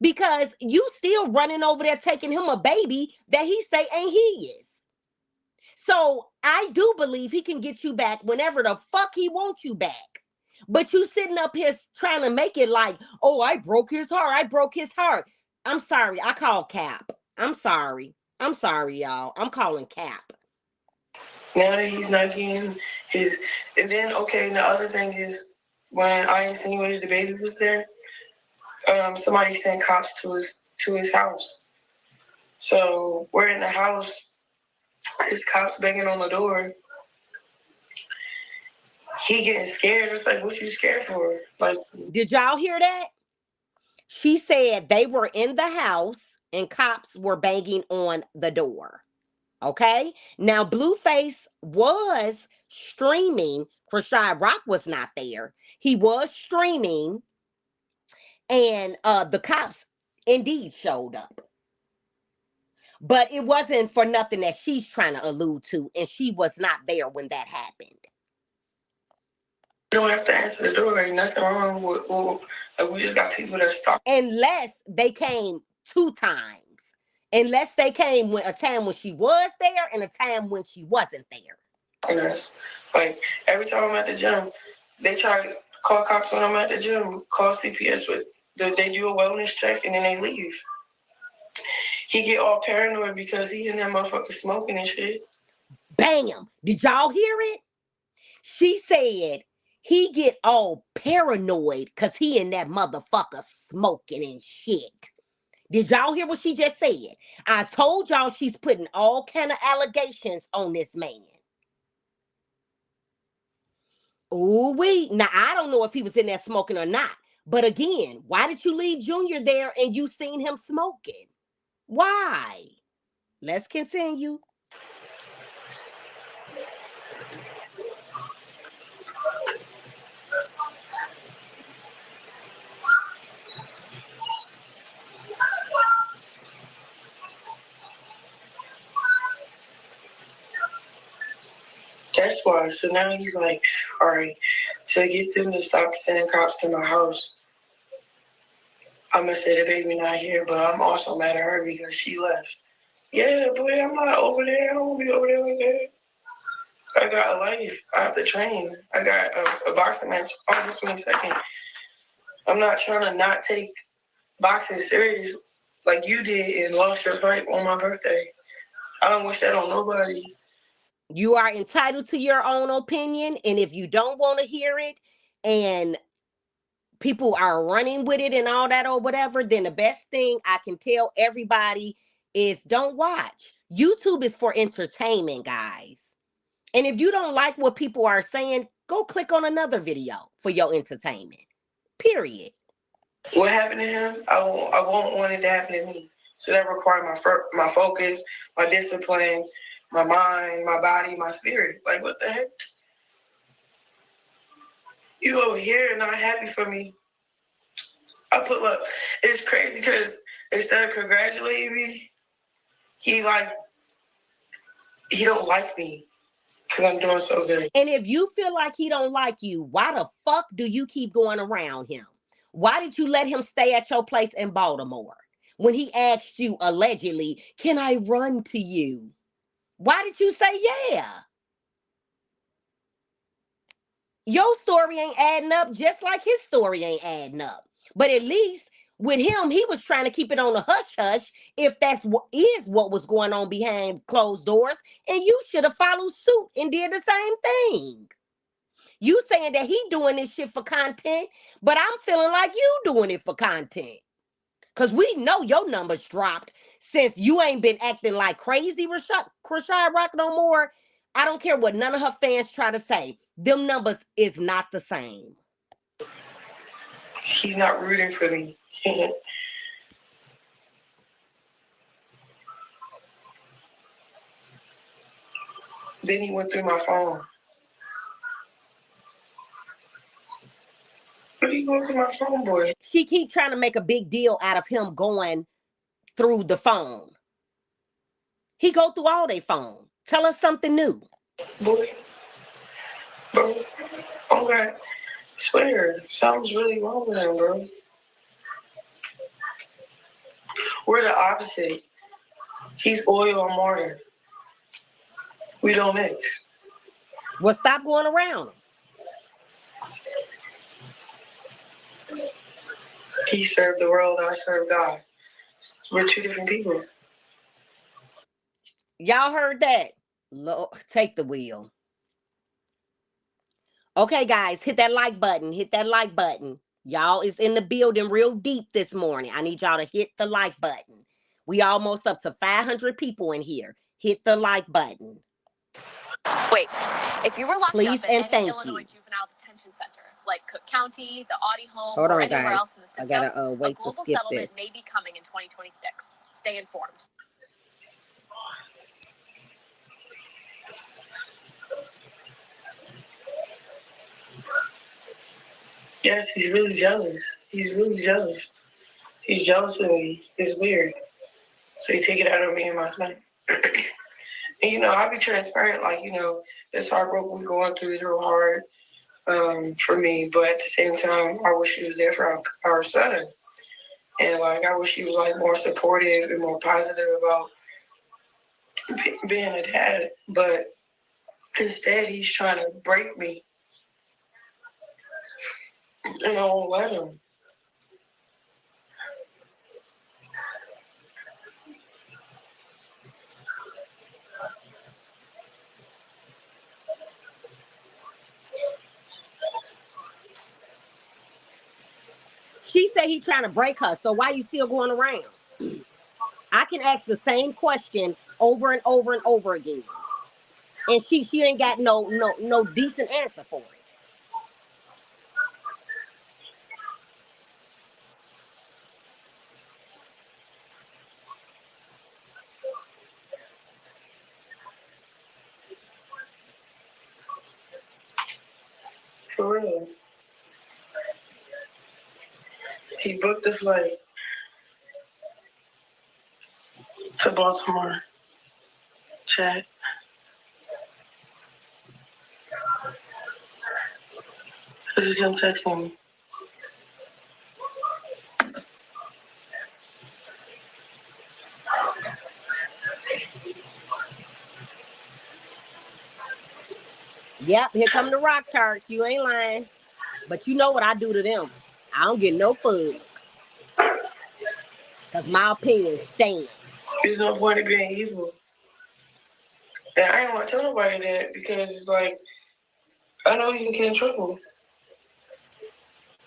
because you still running over there taking him a baby that he say ain't his. So I do believe he can get you back whenever the fuck he wants you back. But you sitting up here trying to make it like, oh, I broke his heart. I broke his heart. I'm sorry. I call cap. I'm sorry. I'm sorry, y'all. I'm calling cap. Now that he's not getting his, and then okay, and the other thing is when I insinuated the baby was there, somebody sent cops to his house. So we're in the house. His cops banging on the door. He getting scared. It's like, what you scared for? Like, Did y'all hear that? She said they were in the house and cops were banging on the door. Okay. Now, Blueface was streaming. Chrisean Rock was not there. He was streaming, and the cops indeed showed up. But it wasn't for nothing that she's trying to allude to, and she was not there when that happened. you don't have to answer the door. Ain't nothing wrong with, like, we just got people that stop. Unless they came 2 times. Unless they came when a time when she was there and a time when she wasn't there. Like, every time I'm at the gym, they try to call cops when I'm at the gym, call CPS with, they do a wellness check and then they leave. He get all paranoid because he in that motherfucker smoking and shit. Bam! Did y'all hear it? She said he get all paranoid because he in that motherfucker smoking and shit. Did y'all hear what she just said? I told y'all she's putting all kind of allegations on this man. Ooh wee. Now I don't know if he was in there smoking or not. But again, why did you leave Junior there and you seen him smoking? Why? Let's continue. That's why. So now he's like, all right, to get them to stop sending cops to my house, I'm going to say the baby not here, but I'm also mad at her because she left. Yeah, boy, I'm not over there. I don't want to be over there like that. I got a life. I have to train. I got a boxing match August 22nd. I'm not trying to not take boxing serious like you did and lost your fight on my birthday. I don't wish that on nobody. You are entitled to your own opinion. And if you don't want to hear it and people are running with it and all that or whatever, then the best thing I can tell everybody is don't watch. YouTube is for entertainment, guys. And if you don't like what people are saying, go click on another video for your entertainment. Period. What happened to him, I won't want it to happen to me. So that requires my focus, my discipline, my mind, my body, my spirit. Like, what the heck? You over here not happy for me. I put up. It's crazy because instead of congratulating me, he don't like me because I'm doing so good. And if you feel like he don't like you, why the fuck do you keep going around him? Why did you let him stay at your place in Baltimore when he asked you allegedly, can I run to you? Why did you say yeah? Your story ain't adding up just like his story ain't adding up. But at least with him, he was trying to keep it on the hush hush if that's what was going on behind closed doors. And you should have followed suit and did the same thing. You saying that he doing this shit for content, but I'm feeling like you doing it for content. Cause we know your numbers dropped since you ain't been acting like crazy Chrisean Rock no more. I don't care what none of her fans try to say. Them numbers is not the same. He's not rooting for me. Then he went through my phone. What are you going through my phone, boy? She keep trying to make a big deal out of him going through the phone. He go through all their phone. Tell us something new. Boy, bro, oh God, swear, something's really wrong with him, bro. We're the opposite. He's oil and Martin. We don't mix. Well, stop going around him. He served the world, I serve God. We're two different people. Y'all heard that? Lord, take the wheel. Okay, guys, hit that like button. Hit that like button. Y'all is in the building real deep this morning. I need y'all to hit the like button. We almost up to 500 people in here. Hit the like button. Wait, if you were locked Please up and in any thank Illinois you. juvenile detention center, like Cook County, the Audie Home, Hold or on, anywhere guys. else in the I system, gotta a wait to global skip settlement this. may be coming in 2026. Stay informed. Yes, he's really jealous. He's really jealous. He's jealous of me. It's weird. So he take it out on me and my son. And, I'll be transparent. Like, this heartbreak we're going through is real hard for me. But at the same time, I wish he was there for our son. And, like, I wish he was, like, more supportive and more positive about being a dad. But instead, he's trying to break me. And I won't let him. She said he's trying to break her. So why you still going around? I can ask the same question over and over and over again. And she ain't got no decent answer for it. For real. He booked the flight to Baltimore. Chat. This is him texting me. Yep, here come the rock charts. You ain't lying. But you know what I do to them. I don't get no fudge. Because my opinion stands. There's no point in being evil. And I ain't want to tell nobody that because it's like, I know you can get in trouble.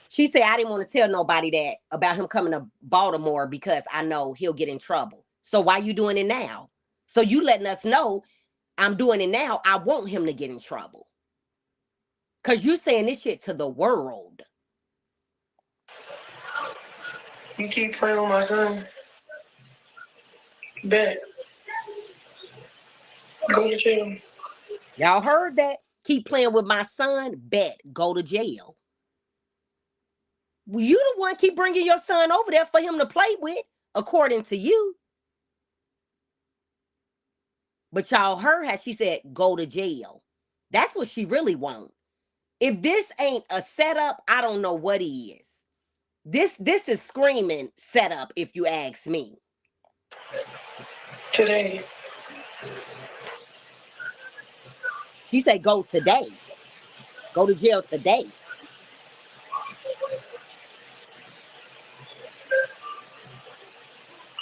She said I didn't want to tell nobody that about him coming to Baltimore because I know he'll get in trouble. So why you doing it now? So you letting us know I'm doing it now. I want him to get in trouble. Because you saying this shit to the world. You keep playing with my son. Bet. Go to jail. Y'all heard that? Keep playing with my son, bet, go to jail. Well, you the one keep bringing your son over there for him to play with, according to you. But y'all heard how she said, go to jail. That's what she really wants. If this ain't a setup, I don't know what is. This is screaming setup, if you ask me. Today. She said, go today. Go to jail today.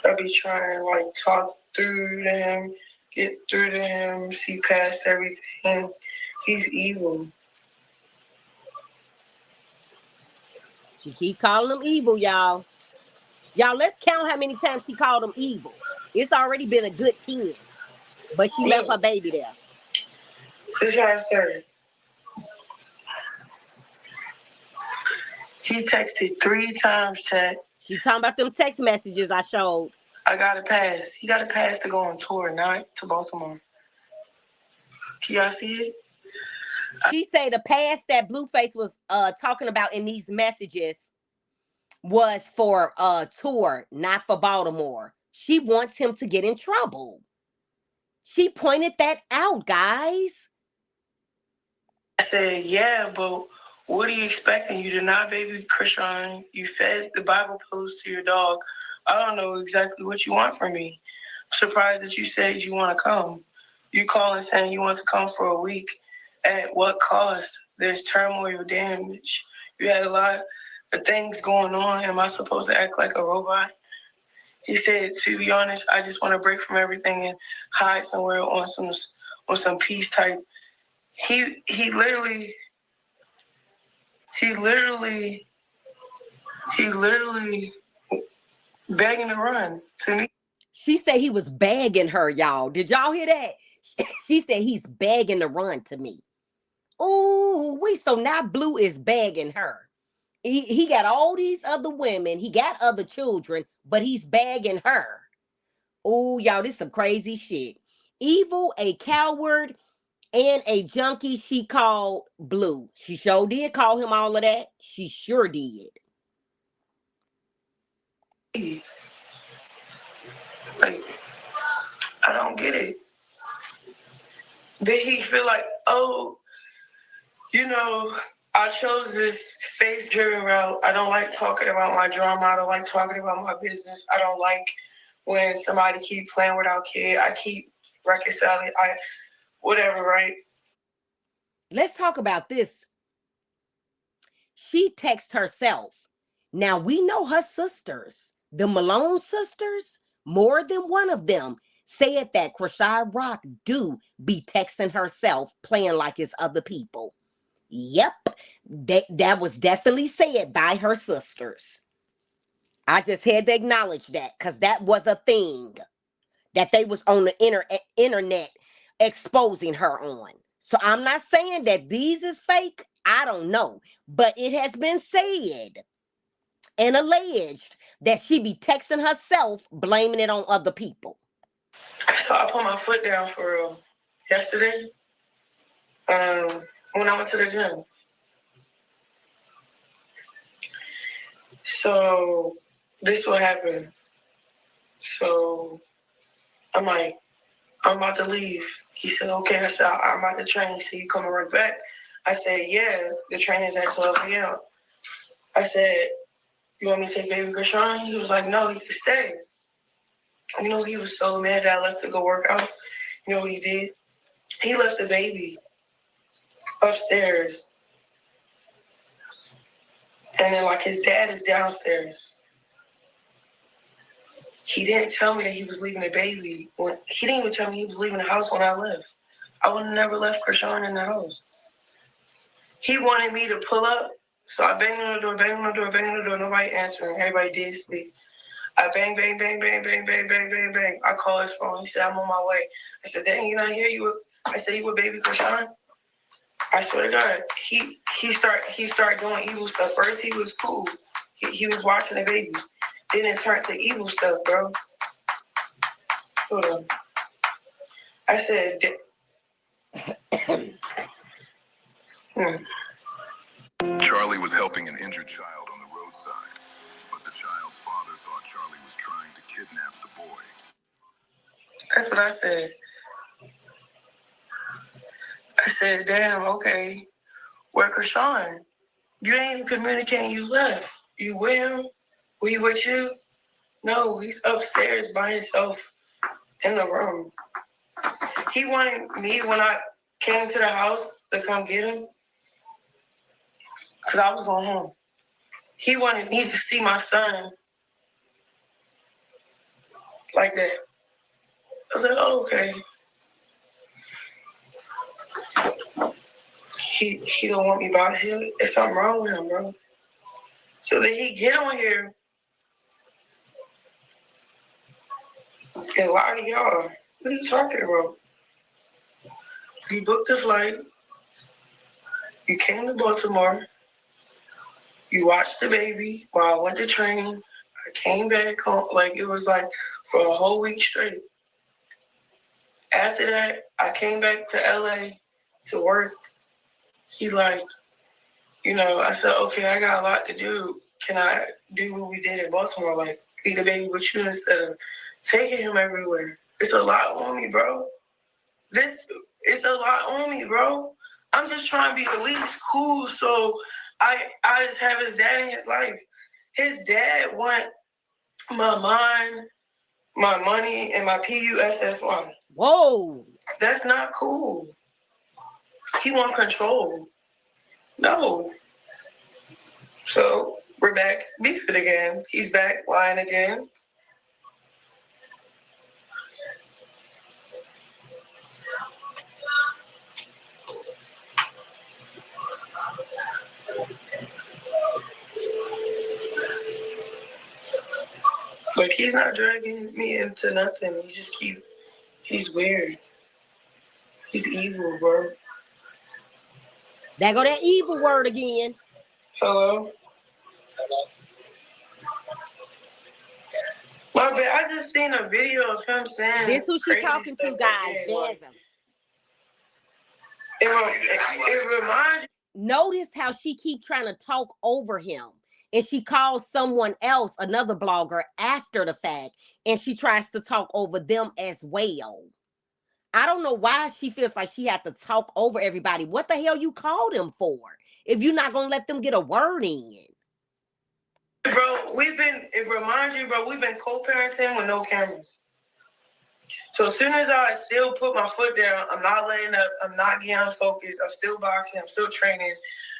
I be trying to like talk through to him, get through to him, see past everything. He's evil. She keep calling them evil, y'all. Y'all, let's count how many times she called them evil. It's already been a good 10. But she left her baby there. This is how I started. He texted 3 times, chat. She talking about them text messages I showed. I got a pass. He got a pass to go on tour, not to Baltimore. Can y'all see it? She say the pass that Blueface was talking about in these messages was for tour, not for Baltimore. She wants him to get in trouble. She pointed that out, guys. I said, yeah, but what are you expecting? You did not baby Chrisean. You fed the Bible post to your dog. I don't know exactly what you want from me. Surprised that you said you want to come. You calling saying you want to come for a week. At what cost? There's turmoil, damage. You had a lot the things going on. Am I supposed to act like a robot? He said, to be honest, I just want to break from everything and hide somewhere on some peace type. He literally begging to run to me. She said he was begging her, y'all. Did y'all hear that? She said he's begging to run to me. Ooh, so now Blue is begging her. He got all these other women, he got other children, but he's begging her. Ooh, y'all, this some crazy shit. Evil, a coward, and a junkie, she called Blue. She sure did call him all of that. She sure did. Like, I don't get it. Did he feel like, oh, you know, I chose this faith-driven route. I don't like talking about my drama. I don't like talking about my business. I don't like when somebody keep playing with our kid. I keep reconciling. Whatever, right? Let's talk about this. She texts herself. Now we know her sisters, the Malone sisters, more than one of them said that Chrisean Rock do be texting herself, playing like it's other people. Yep, that was definitely said by her sisters. I just had to acknowledge that because that was a thing that they was on the internet exposing her on. So I'm not saying that these is fake. I don't know, but it has been said and alleged that she be texting herself, blaming it on other people. So I put my foot down for yesterday. When I went to the gym. So this what happened. So I'm like, I'm about to leave. He said, okay. I said, I'm about to train. So you coming right back? I said, yeah, the training's at 12 p.m. I said, you want me to take baby Chrisean? He was like, no, he can stay. You know, he was so mad that I left to go work out. You know what he did? He left the baby upstairs. And then, like, his dad is downstairs. He didn't tell me that he was leaving the baby. He didn't even tell me he was leaving the house when I left. I would have never left Chrisean in the house. He wanted me to pull up. So I banged on the door, banged on the door, banged on the door. Nobody answering. Everybody did sleep. I bang, bang, bang, bang, bang, bang, bang, bang, bang. I call his phone. He said, I'm on my way. I said, dang, you not here? I said, you with baby Chrisean? I swear to God, he started doing evil stuff. First, he was cool. He was watching the baby. Then it turned to evil stuff, bro. Hold on. I said, Charlie was helping an injured child on the roadside, but the child's father thought Charlie was trying to kidnap the boy. That's what I said. I said, damn, okay. Where Chrisean? You ain't even communicating, you left. You with him? Were he with you? No, he's upstairs by himself in the room. He wanted me when I came to the house to come get him because I was going home. He wanted me to see my son like that. I was like, oh, okay. He don't want me by him. There's something wrong with him, bro. So then he get on here and lie to y'all. What are you talking about? You booked a flight. You came to Baltimore. You watched the baby while I went to training. I came back home. Like, it was like for a whole week straight. After that, I came back to LA to work. He like, you know, I said, okay, I got a lot to do. Can I do what we did in Baltimore? Like, leave the baby with you instead of taking him everywhere. It's a lot on me, bro. It's a lot on me, bro. I'm just trying to be at least cool so I just have his dad in his life. His dad want my mind, my money, and my PUSSY. Whoa. That's not cool. He want control. No. So We're back beefing again. He's back lying again. Like, he's not dragging me into nothing. He's weird. He's evil, bro. There go that evil word again. Hello? My bad. I just seen a video of him saying This who she crazy talking to, stuff guys. again, like, Vanza. it reminds. Notice how she keep trying to talk over him. And she calls someone else, another blogger, after the fact. And she tries to talk over them as well. I don't know why she feels like she had to talk over everybody. What the hell you called them for? If you're not going to let them get a word in. Bro, it reminds you, bro, we've been co-parenting with no cameras. So as soon as I still put my foot down, I'm not letting up, I'm not getting unfocused, I'm still boxing, I'm still training,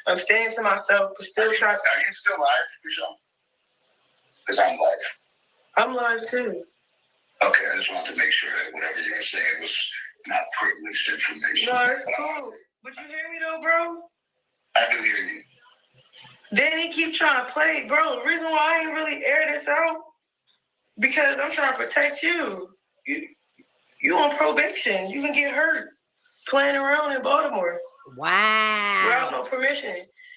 I'm staying to myself, but still trying. Are you still live, Chrisean? Because I'm live. I'm live too. Okay, I just wanted to make sure that whatever you were saying was not privileged information. No, it's cool. But you hear me though, bro? I do hear you. Then he keeps trying to play, bro. The reason why I ain't really air this out, because I'm trying to protect you. You on probation. You can get hurt playing around in Baltimore. Wow. Without no permission.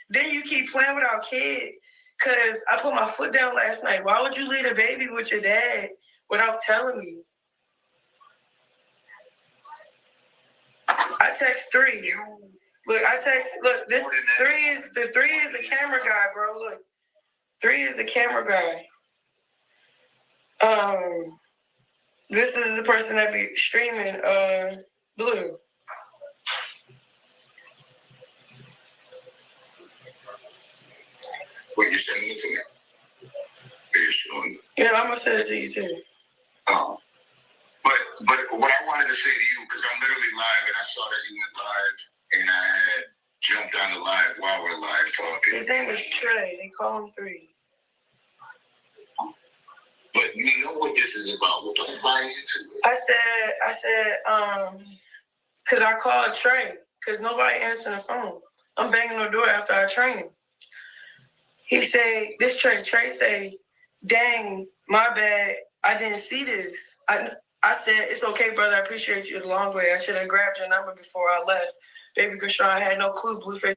Then you keep playing with our kid. Because I put my foot down last night. Why would you leave a baby with your dad without telling me? I text 3. Look, this 3 is the camera guy, bro. Look. 3 is the camera guy. This is the person that be streaming Blue. What you're sending it to me? Are you showing me? Yeah, I'm gonna send it to you too. Oh. But what I wanted to say to you, because I'm literally live and I saw that you went live and I had jumped on the live while we're live talking. His name is Trey. They call him 3. But you know what this is about. What I'm buying into it. I said, because I called Trey, because nobody answered the phone. I'm banging on the door after I train him. He said, Trey say, dang, my bad, I didn't see this. I said, it's okay, brother, I appreciate you the long way. I should have grabbed your number before I left. Baby Chrisean had no clue, Blueface.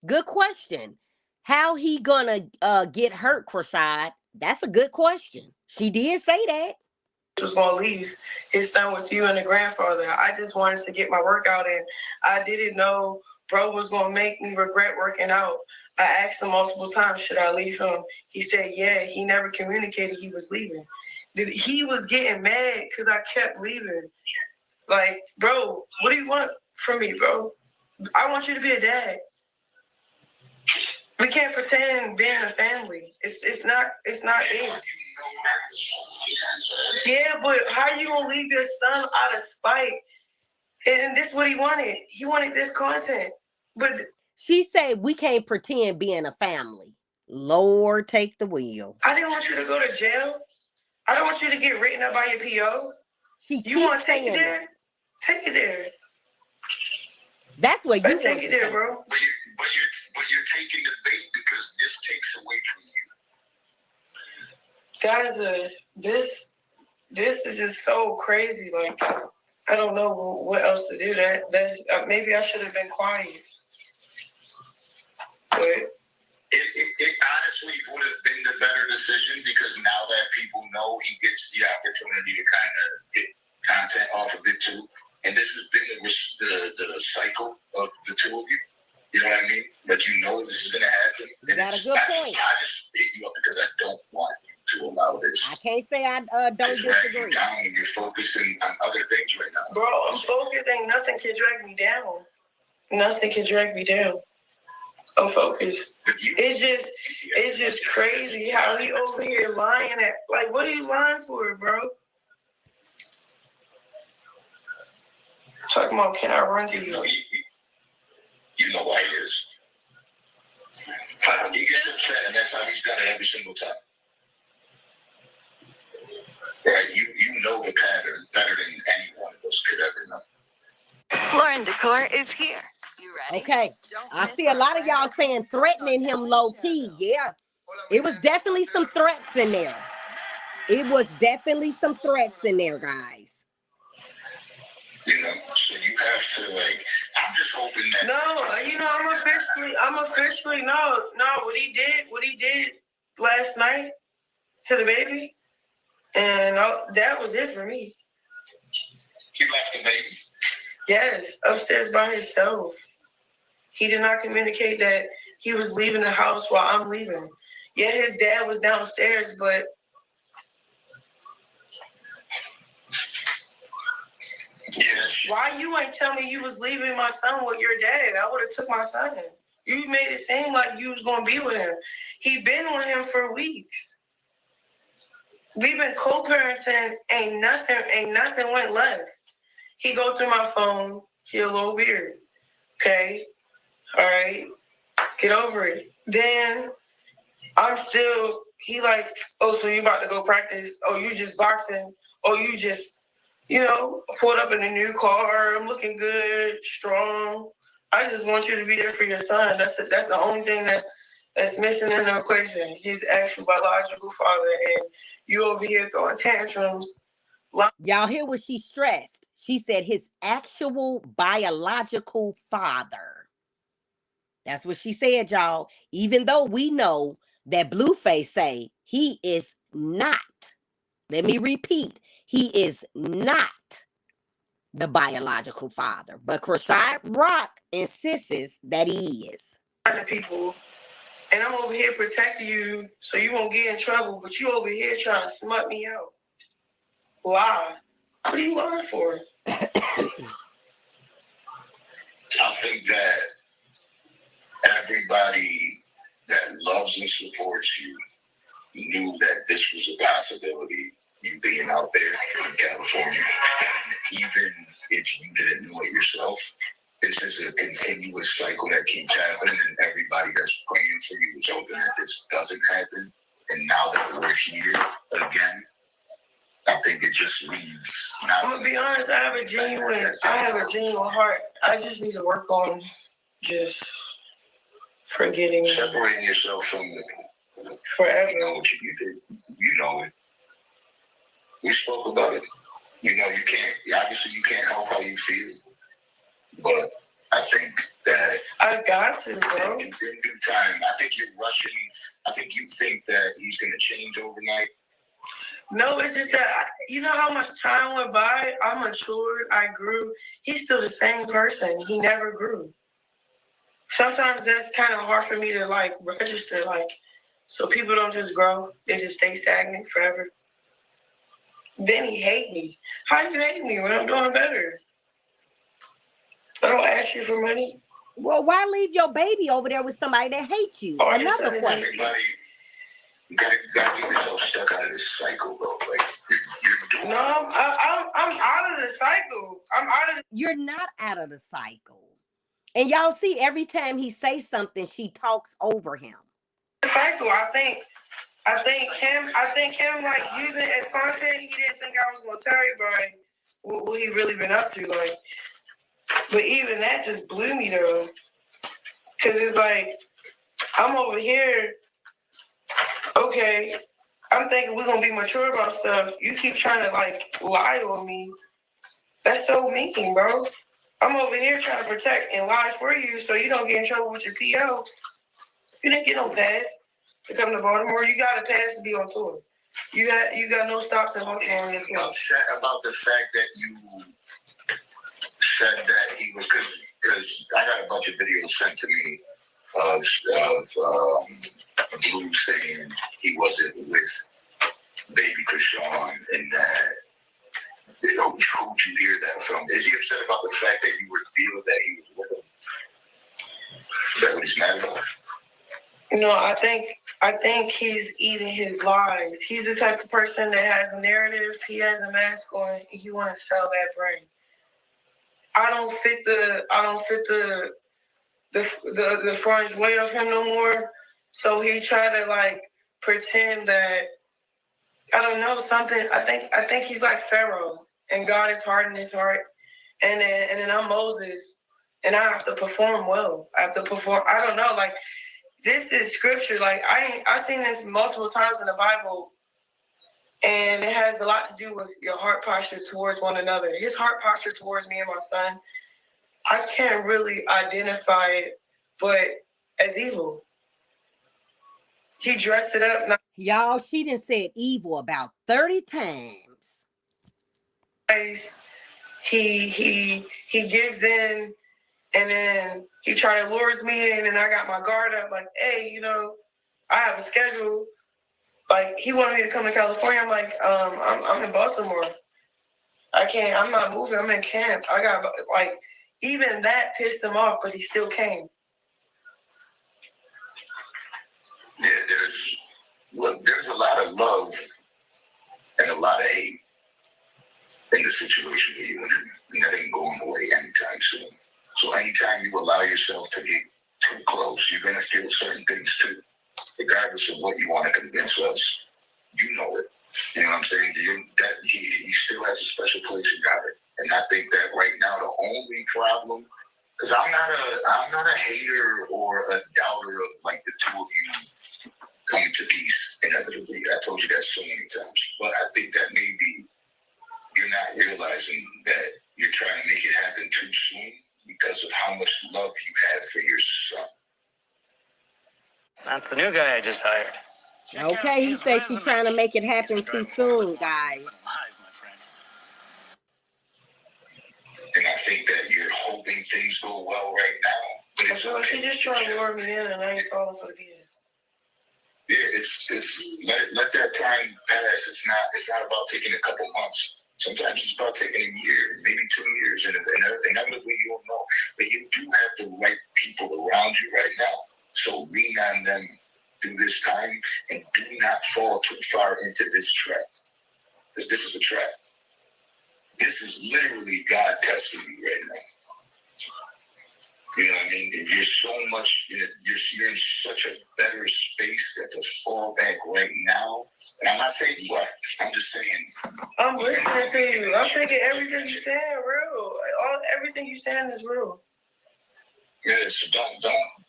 Good question. How he gonna get hurt, Chrisean? That's a good question. She did say that. Was going to leave his son with you and the grandfather. I just wanted to get my workout in. I didn't know bro was going to make me regret working out. I asked him multiple times, should I leave him? He said, yeah. He never communicated he was leaving. He was getting mad because I kept leaving. Like, bro, what do you want from me, bro? I want you to be a dad. We can't pretend being a family. It's not it. Yeah, but how you gonna leave your son out of spite? And this is what he wanted. He wanted this content. But she said we can't pretend being a family. Lord, take the wheel. I didn't want you to go to jail. I don't want you to get written up by your PO. You want to take it there? Take it there. That's what you want. Take it there, bro. But you're taking the bait because this takes away from you. Guys, this is just so crazy. Like, I don't know what else to do. Maybe I should have been quiet. But it honestly would have been the better decision because now that people know, he gets the opportunity to kind of get content off of it too. And this has been the cycle of the two of you. You know what I mean? But you know this is going to happen. You got a good point. I just hit you up because I don't want you to allow this. I can't say I don't disagree. You down and you're focusing on other things right now. Bro, I'm focusing. Nothing can drag me down. Nothing can drag me down. I'm focused. It's just crazy how he over here lying at. Like, what are you lying for, bro? Talking about, can I run to you? You know why he is. He gets upset, and that's how he's done it every single time. Right? You know the pattern better than any one of us could ever know. Lauren Decor is here. You ready? Okay. I see a lot of y'all saying threatening him low key. Yeah. It was definitely some threats in there. It was definitely some threats in there, guys. You know, so you have to like. I'm just hoping that. No, you know, I'm officially no. What he did last night to the baby, and that was it for me. He left the baby. Yes, upstairs by himself. He did not communicate that he was leaving the house while I'm leaving. Yeah, his dad was downstairs, but Yeah. why you ain't tell me you was leaving my son with your dad? I would have took my son. You made it seem like you was gonna be with him. He been with him for weeks. We've been co-parenting. Ain't nothing went left. He go through my phone. He a little weird. Okay, all right, get over it. Then I'm still. He like, oh, so you about to go practice? Oh, you just boxing? Oh, you just, pulled up in a new car. I'm looking good, strong. I just want you to be there for your son. That's the only thing that's missing in the equation. His actual biological father, and you over here throwing tantrums. Y'all hear what she stressed? She said his actual biological father. That's what she said, y'all. Even though we know that Blueface say he is not. Let me repeat. He is not the biological father. But Chrisean Rock insists that he is. People, and I'm over here protecting you so you won't get in trouble, but you over here trying to smut me out. Lie. What are you lying for? I think that everybody that loves and supports you knew that this was a possibility, you being out there in California. Even if you didn't know it yourself, this is a continuous cycle that keeps happening, and everybody that's praying for you is hoping that this doesn't happen. And now that we're here again, I think it just leaves. I'm gonna be honest. I have a genuine heart. I just need to work on just forgetting, separating yourself from the forever. You know what you did. You know it. We spoke about it. You know you can't. Obviously, you can't help how you feel. But I think that I got to, bro. In due time, I think you're rushing. I think you think that he's gonna change overnight. No, it's just that, you know how much time went by? I matured, I grew. He's still the same person. He never grew. Sometimes that's kind of hard for me to, register, so people don't just grow. They just stay stagnant forever. Then he hate me. How you hate me when I'm doing better? I don't ask you for money. Well, why leave your baby over there with somebody that hates you? Another question. You gotta get yourself stuck out of this cycle, bro. No, I'm out of the cycle. I'm out of the... You're not out of the cycle. And y'all see, every time he says something, she talks over him. Cycle. I think him using it as content. He didn't think I was gonna tell everybody what he really been up to, But even that just blew me though, cause it's I'm over here. Okay, I'm thinking we're gonna be mature about stuff. You keep trying to lie on me. That's so mean, bro. I'm over here trying to protect and lie for you so you don't get in trouble with your PO. You didn't get no pass to come to Baltimore. You got a pass to be on tour. You got no stops in Baltimore. I'm upset about the fact that you said that he was, because I got a bunch of videos sent to me of Blue saying he wasn't with baby Chrisean, and that, who'd you hear that from? Is he upset about the fact that you revealed that he was with him? Is that what he's mad about? No, I think he's eating his lies. He's the type of person that has a narrative. He has a mask on, and he want to sell that brand. I don't fit the front way of him no more. So he tried to like pretend that, I don't know, something. I think he's like Pharaoh, and God is hardening his heart, and then I'm Moses, and I have to perform well. I have to perform. I don't know, like this is scripture. Like I've seen this multiple times in the Bible, and it has a lot to do with your heart posture towards one another. His heart posture towards me and my son, I can't really identify it, but as evil. He dressed it up Y'all, she done said evil about 30 times. nice. He gives in, and then he tried to lure me in, and I got my guard up, like, hey, you know, I have a schedule. Like he wanted me to come to California. I'm like, I'm in Baltimore. I can't. I'm not moving. I'm in camp. I got like, even that pissed him off, but he still came. Yeah, there's a lot of love and a lot of hate in the situation that you're in, and that ain't going away anytime soon. So anytime you allow yourself to get too close, you're gonna feel certain things too, regardless of what you want to convince us. You know it. You know what I'm saying? That he still has a special place in your heart, and I think that right now the only problem, because I'm not a hater or a doubter of like the two of you coming to peace inevitably. I told you that so many times, but I think that maybe you're not realizing that you're trying to make it happen too soon because of how much love you have for your son. That's the new guy I just hired. Okay, he says she's trying to make it happen too soon, guys. And I think that you're hoping things go well right now. But it's so she just trying to lure me in, and I ain't falling for the BS. Yeah, let that time pass. It's not about taking a couple months. Sometimes it's about taking a year, maybe 2 years, and inevitably you'll know. But you do have the right people around you right now. So lean on them through this time, and do not fall too far into this trap. Because this is a trap. This is literally God testing you right now. You know what I mean? You're so much, you're in such a better space that to fall back right now. And I'm not saying you are. I'm just saying. I'm listening to you. I'm taking everything you're saying real. Everything you're saying is real. Yeah, so don't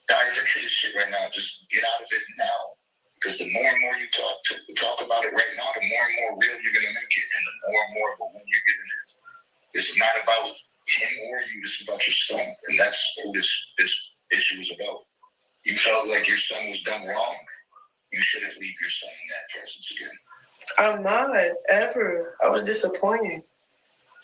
dive into this shit right now. Just get out of it now. Because the more and more you talk about it right now, the more and more real you're gonna make it, and the more and more of a win you're giving it. It's not about him or you, it's about your son. And that's who this issue is about. You felt like your son was done wrong. You shouldn't leave your son in that presence again. I'm not, ever. I was disappointed.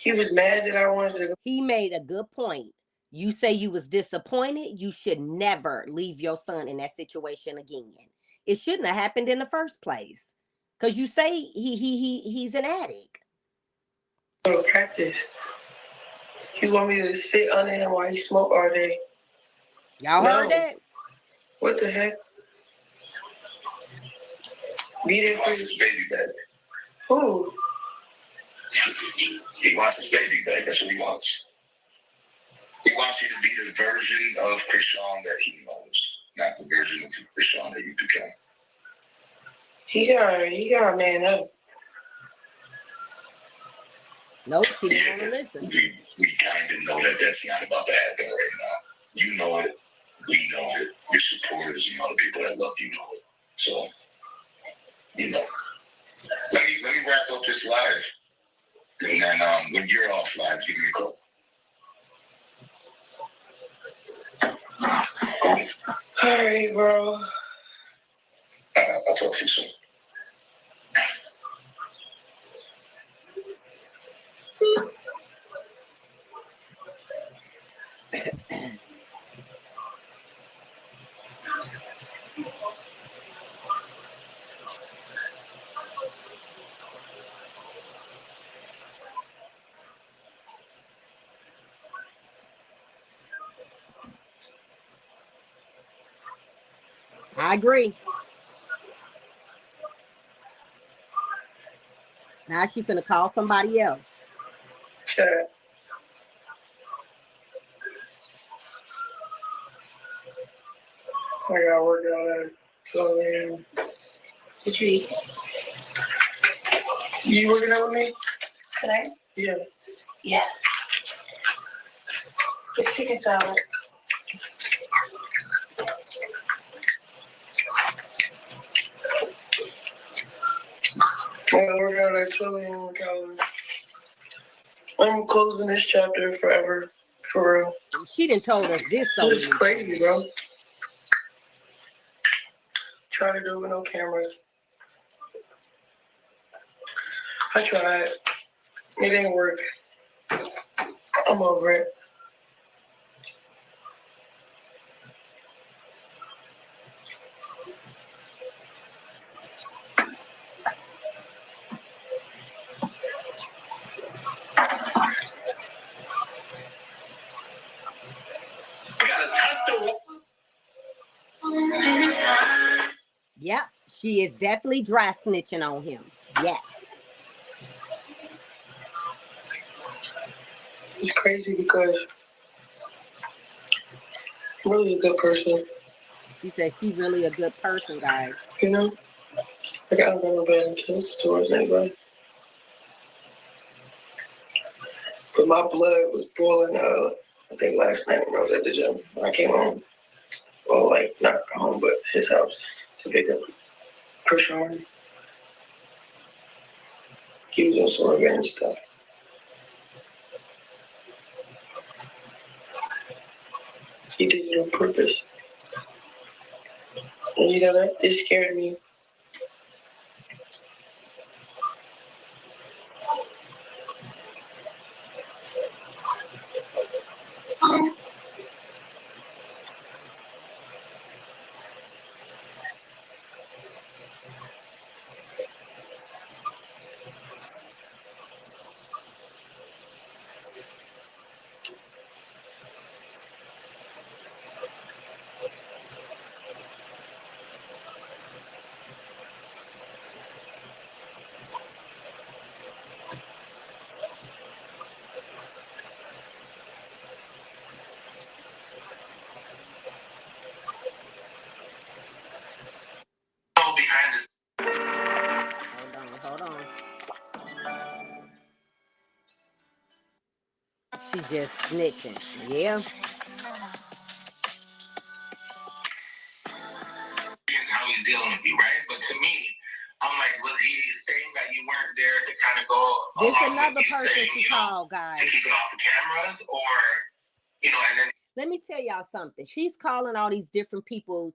He was mad that I wanted to go. He made a good point. You say you was disappointed. You should never leave your son in that situation again. It shouldn't have happened in the first place. Cause you say he's an addict. To practice. He want me to sit under him while he smoke all day. Y'all heard that? What the heck? He wants his baby back. Who? He wants his baby back. That's what he wants. He wants you to be the version of Chrisean that he knows, not the version of Chrisean that you became. He got man up. Nope, he didn't want to listen. We kind of know that that's not about to happen right now. You know it. We know it. Your supporters, you know, the people that love you know it. So, you know. Let me wrap up this live. And then when you're off live, give me a call. All right, bro. I'll talk to you soon. I agree. Now she finna call somebody else. Sure. I gotta work on that. So, yeah. What you eat? You working out with me? Today? Yeah. Yeah. It's chicken salad. I work out at 12 a.m. on Calvin. I'm closing this chapter forever. For real. She done told us this so This is many crazy, times. bro. Try to do it with no cameras. I tried. It didn't work. I'm over it. Yep, she is definitely dry snitching on him. Yes. It's crazy because I'm really a good person. She said she's really a good person, guys. You know? Like, I don't got no bad intentions towards anybody. But my blood was boiling, I think last night when I was at the gym. When I came home. Well, like, not home, but his house to pick up Chrisean. He was on some revenge stuff. He did it on purpose. And you know that? It scared me. Hold on. She just snitching. Yeah. How he's dealing with you, right? But to me, I'm like, was he saying that you weren't there to kind of go This along another with you person saying, she called, guys. to keep it off the cameras, or and then Let me tell y'all something. She's calling all these different people,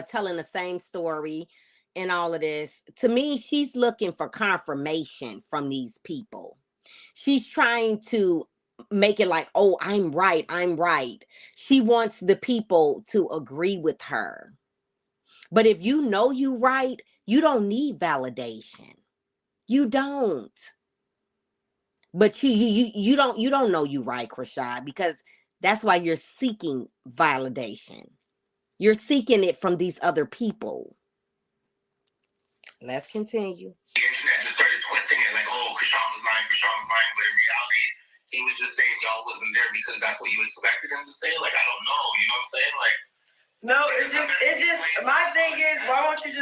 telling the same story and all of this. To me, she's looking for confirmation from these people. She's trying to make it like, oh, I'm right. I'm right. She wants the people to agree with her. But if you know you right, you don't need validation. You don't. But you don't know you right, Chrisean, because that's why you're seeking validation. You're seeking it from these other people. Let's continue. the internet just started twisting it like, oh, Chrisean was lying, but in reality, he was just saying y'all wasn't there because that's what you expected him to say. Like, I don't know, you know what I'm saying? Like, No, my thing is, why won't you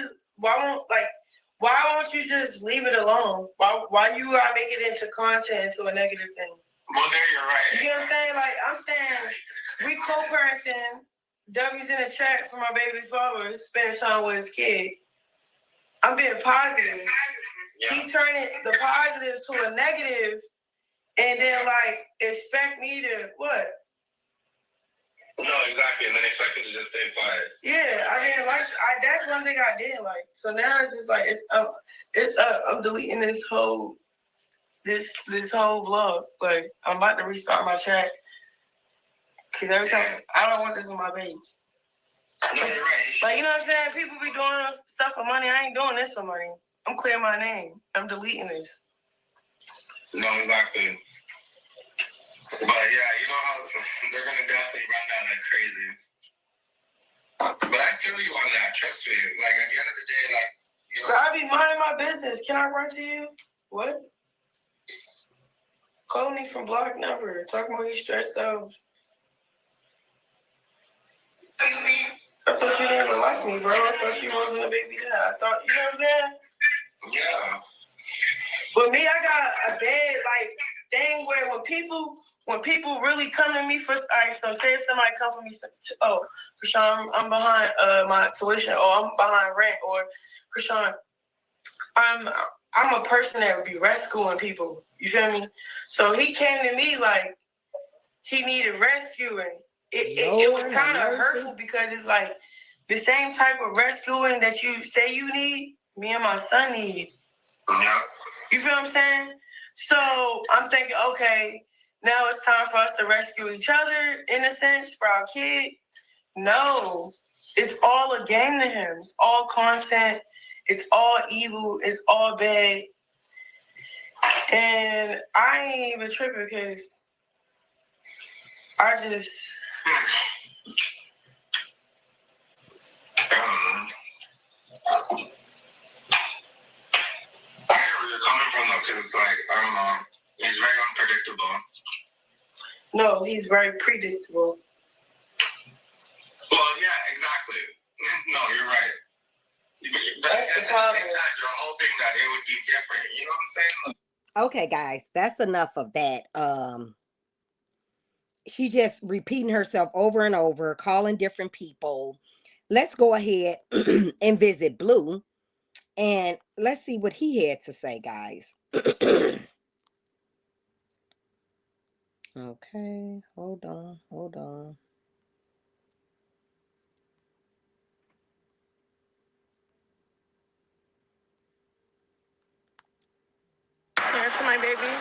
just leave it alone? Why you gotta make it into content, into a negative thing? Well, there you're right. You know what I'm saying? Like, I'm saying, we co-parenting, W's in the chat for my baby's father, spending time with his kid. I'm being positive. Yeah. He turning the positive to a negative, and then, like, expect me to, what? No, exactly. And then expect it to just stay quiet. Yeah, I didn't like. That's one thing I didn't like. So now it's just like I'm deleting this whole vlog. Like, I'm about to restart my chat because every time I don't want this on my page. No, you're right. Like, you know what I'm saying? People be doing stuff for money. I ain't doing this for money. I'm clearing my name. I'm deleting this. No, exactly. But yeah, you know how they're gonna definitely run that like crazy. But I feel you on that. Trust me. Like at the end of the day, like I be minding my business. Can I run to you? What? Calling me from block number. Talking about you stressed out. I thought you didn't even like me, bro. I thought you wasn't a baby dad. I thought, you know what I'm saying? Yeah. But me, I got a bad thing where when people really come to me for, all right, so say if somebody come for me, oh, Chrisean, I'm behind my tuition, or I'm behind rent, or Chrisean, I'm a person that would be rescuing people. You feel me? So he came to me like he needed rescuing. It was kind of hurtful because it's like the same type of rescuing that you say you need, me and my son need. You feel what I'm saying? So I'm thinking, okay, now it's time for us to rescue each other in a sense for our kid. No, it's all a game to him. It's all content. It's all evil. It's all bad. And I ain't even tripping because I just... I get where you're coming from though, because like, I don't know, he's very unpredictable. No, he's very predictable. Well, yeah, exactly. No, you're right. That's the problem. You're hoping that it would be different. You know what I'm saying? Okay, guys, that's enough of that. She's just repeating herself over and over, calling different people. Let's go ahead and visit Blue, and let's see what he had to say, guys. Okay, hold on. That's my baby.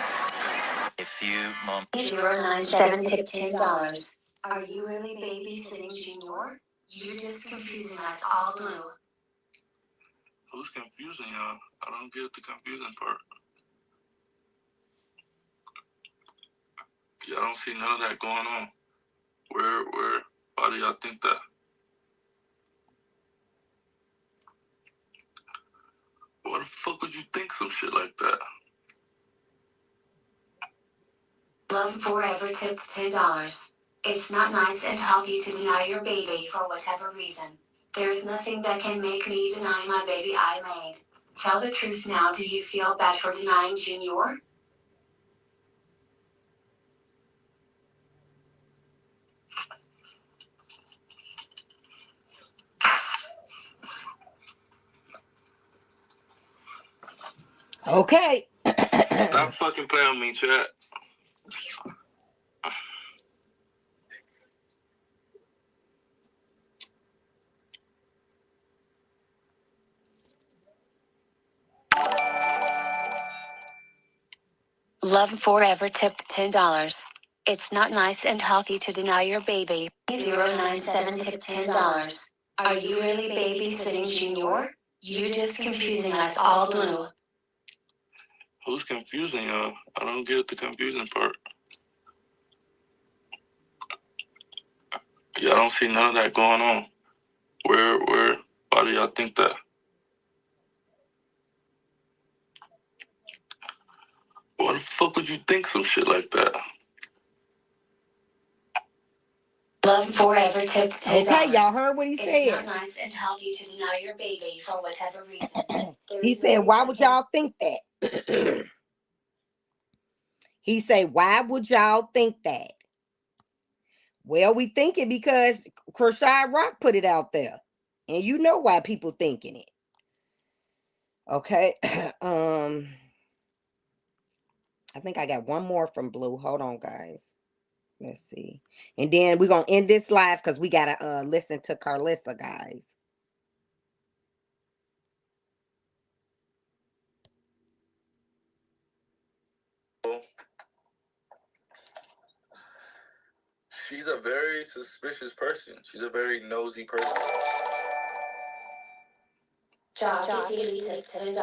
A few moments. 097 tip $10. Are you really babysitting Junior? You just confusing us all, Blue. Who's confusing y'all? I don't get the confusing part. Yeah, I don't see none of that going on. Why do y'all think that? Why the fuck would you think some shit like that? Love Forever tipped $10. It's not nice and healthy to deny your baby for whatever reason. There's nothing that can make me deny my baby I made. Tell the truth now, do you feel bad for denying Junior? Okay. Stop fucking playing with me, chat. Love Forever tipped $10. It's not nice and healthy to deny your baby. 097 tipped $10. Are you really babysitting Junior? You just confusing us all, Blue. Who's confusing y'all? I don't get the confusing part. Yeah, I don't see none of that going on. Why do y'all think that? Why the fuck would you think some shit like that? Love Forever tipped $10. Okay, y'all heard what he said. It's not nice and healthy to deny your baby for whatever reason. He said, why would y'all think that? He said, why would y'all think that? Well, we think it because Chrisean Rock put it out there. And you know why people thinking it. Okay. I think I got one more from Blue. Hold on, guys. Let's see. And then we're going to end this live because we got to listen to Carlissa, guys. She's a very suspicious person. She's a very nosy person. Josh tipped $10.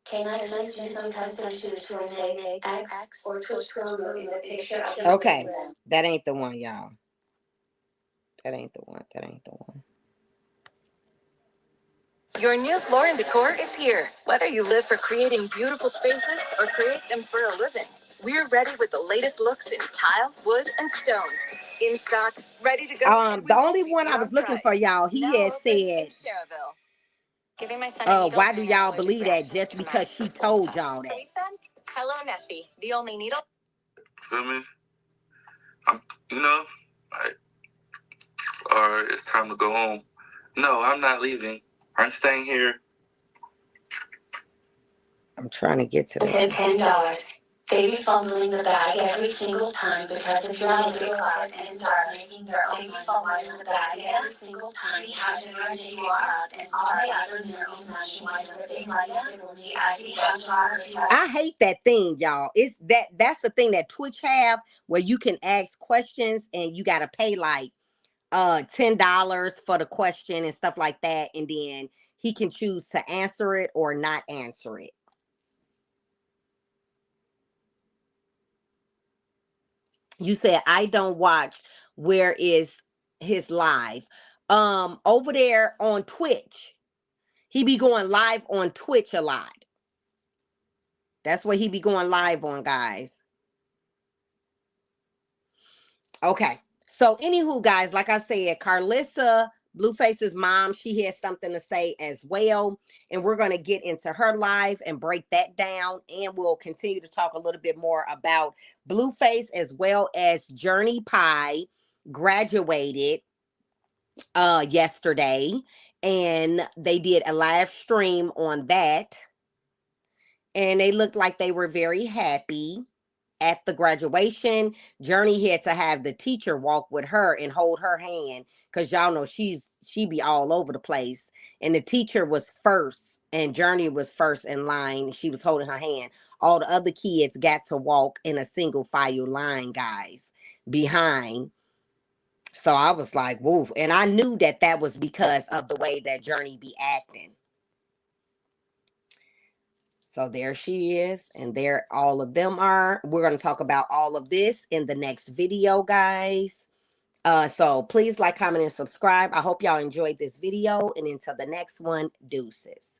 Can I send you some custom shoes for an X or Twitch promo in the picture of the Okay, that ain't the one, y'all. That ain't the one. Your new floor and decor is here. Whether you live for creating beautiful spaces or create them for a living, we're ready with the latest looks in tile, wood, and stone. In stock, ready to go. And we The won't only keep one you I was on looking for, price. y'all, he Now had open in said, Cherville. Giving my son a needle why for do an y'all allergic believe that reaction is just because traumatic she for both of told us. y'all So that? he said, hello, Neffy. The only needle. Feel me? I'm, you know, or it's time to go home. No, I'm not leaving. I'm staying here. I'm trying to get to that. $10. They be fumbling the bag every single time because if you're on your cloud and start making their own fumbling the bag every single time, she has to run to your cloud and all the other miracles matching my flipping like me. I see how to I hate that thing, y'all. It's that's the thing that Twitch have where you can ask questions and you gotta pay like $10 for the question and stuff like that, and then he can choose to answer it or not answer it. You said I don't watch. Where is his live? Over there on Twitch. He be going live on Twitch a lot. That's what he be going live on, guys. Okay. So, anywho, guys, like I said, Carlissa, Blueface's mom, she has something to say as well. And we're going to get into her live and break that down. And we'll continue to talk a little bit more about Blueface as well as Journey Pie graduated yesterday. And they did a live stream on that. And they looked like they were very happy. At the graduation, Journey had to have the teacher walk with her and hold her hand because y'all know she be all over the place. And the teacher was first, and Journey was first in line. She was holding her hand. All the other kids got to walk in a single file line, guys, behind. So I was like, woo. And I knew that that was because of the way that Journey be acting. So there she is, and there all of them are. We're going to talk about all of this in the next video, guys. So please like, comment, and subscribe. I hope y'all enjoyed this video, and until the next one, deuces.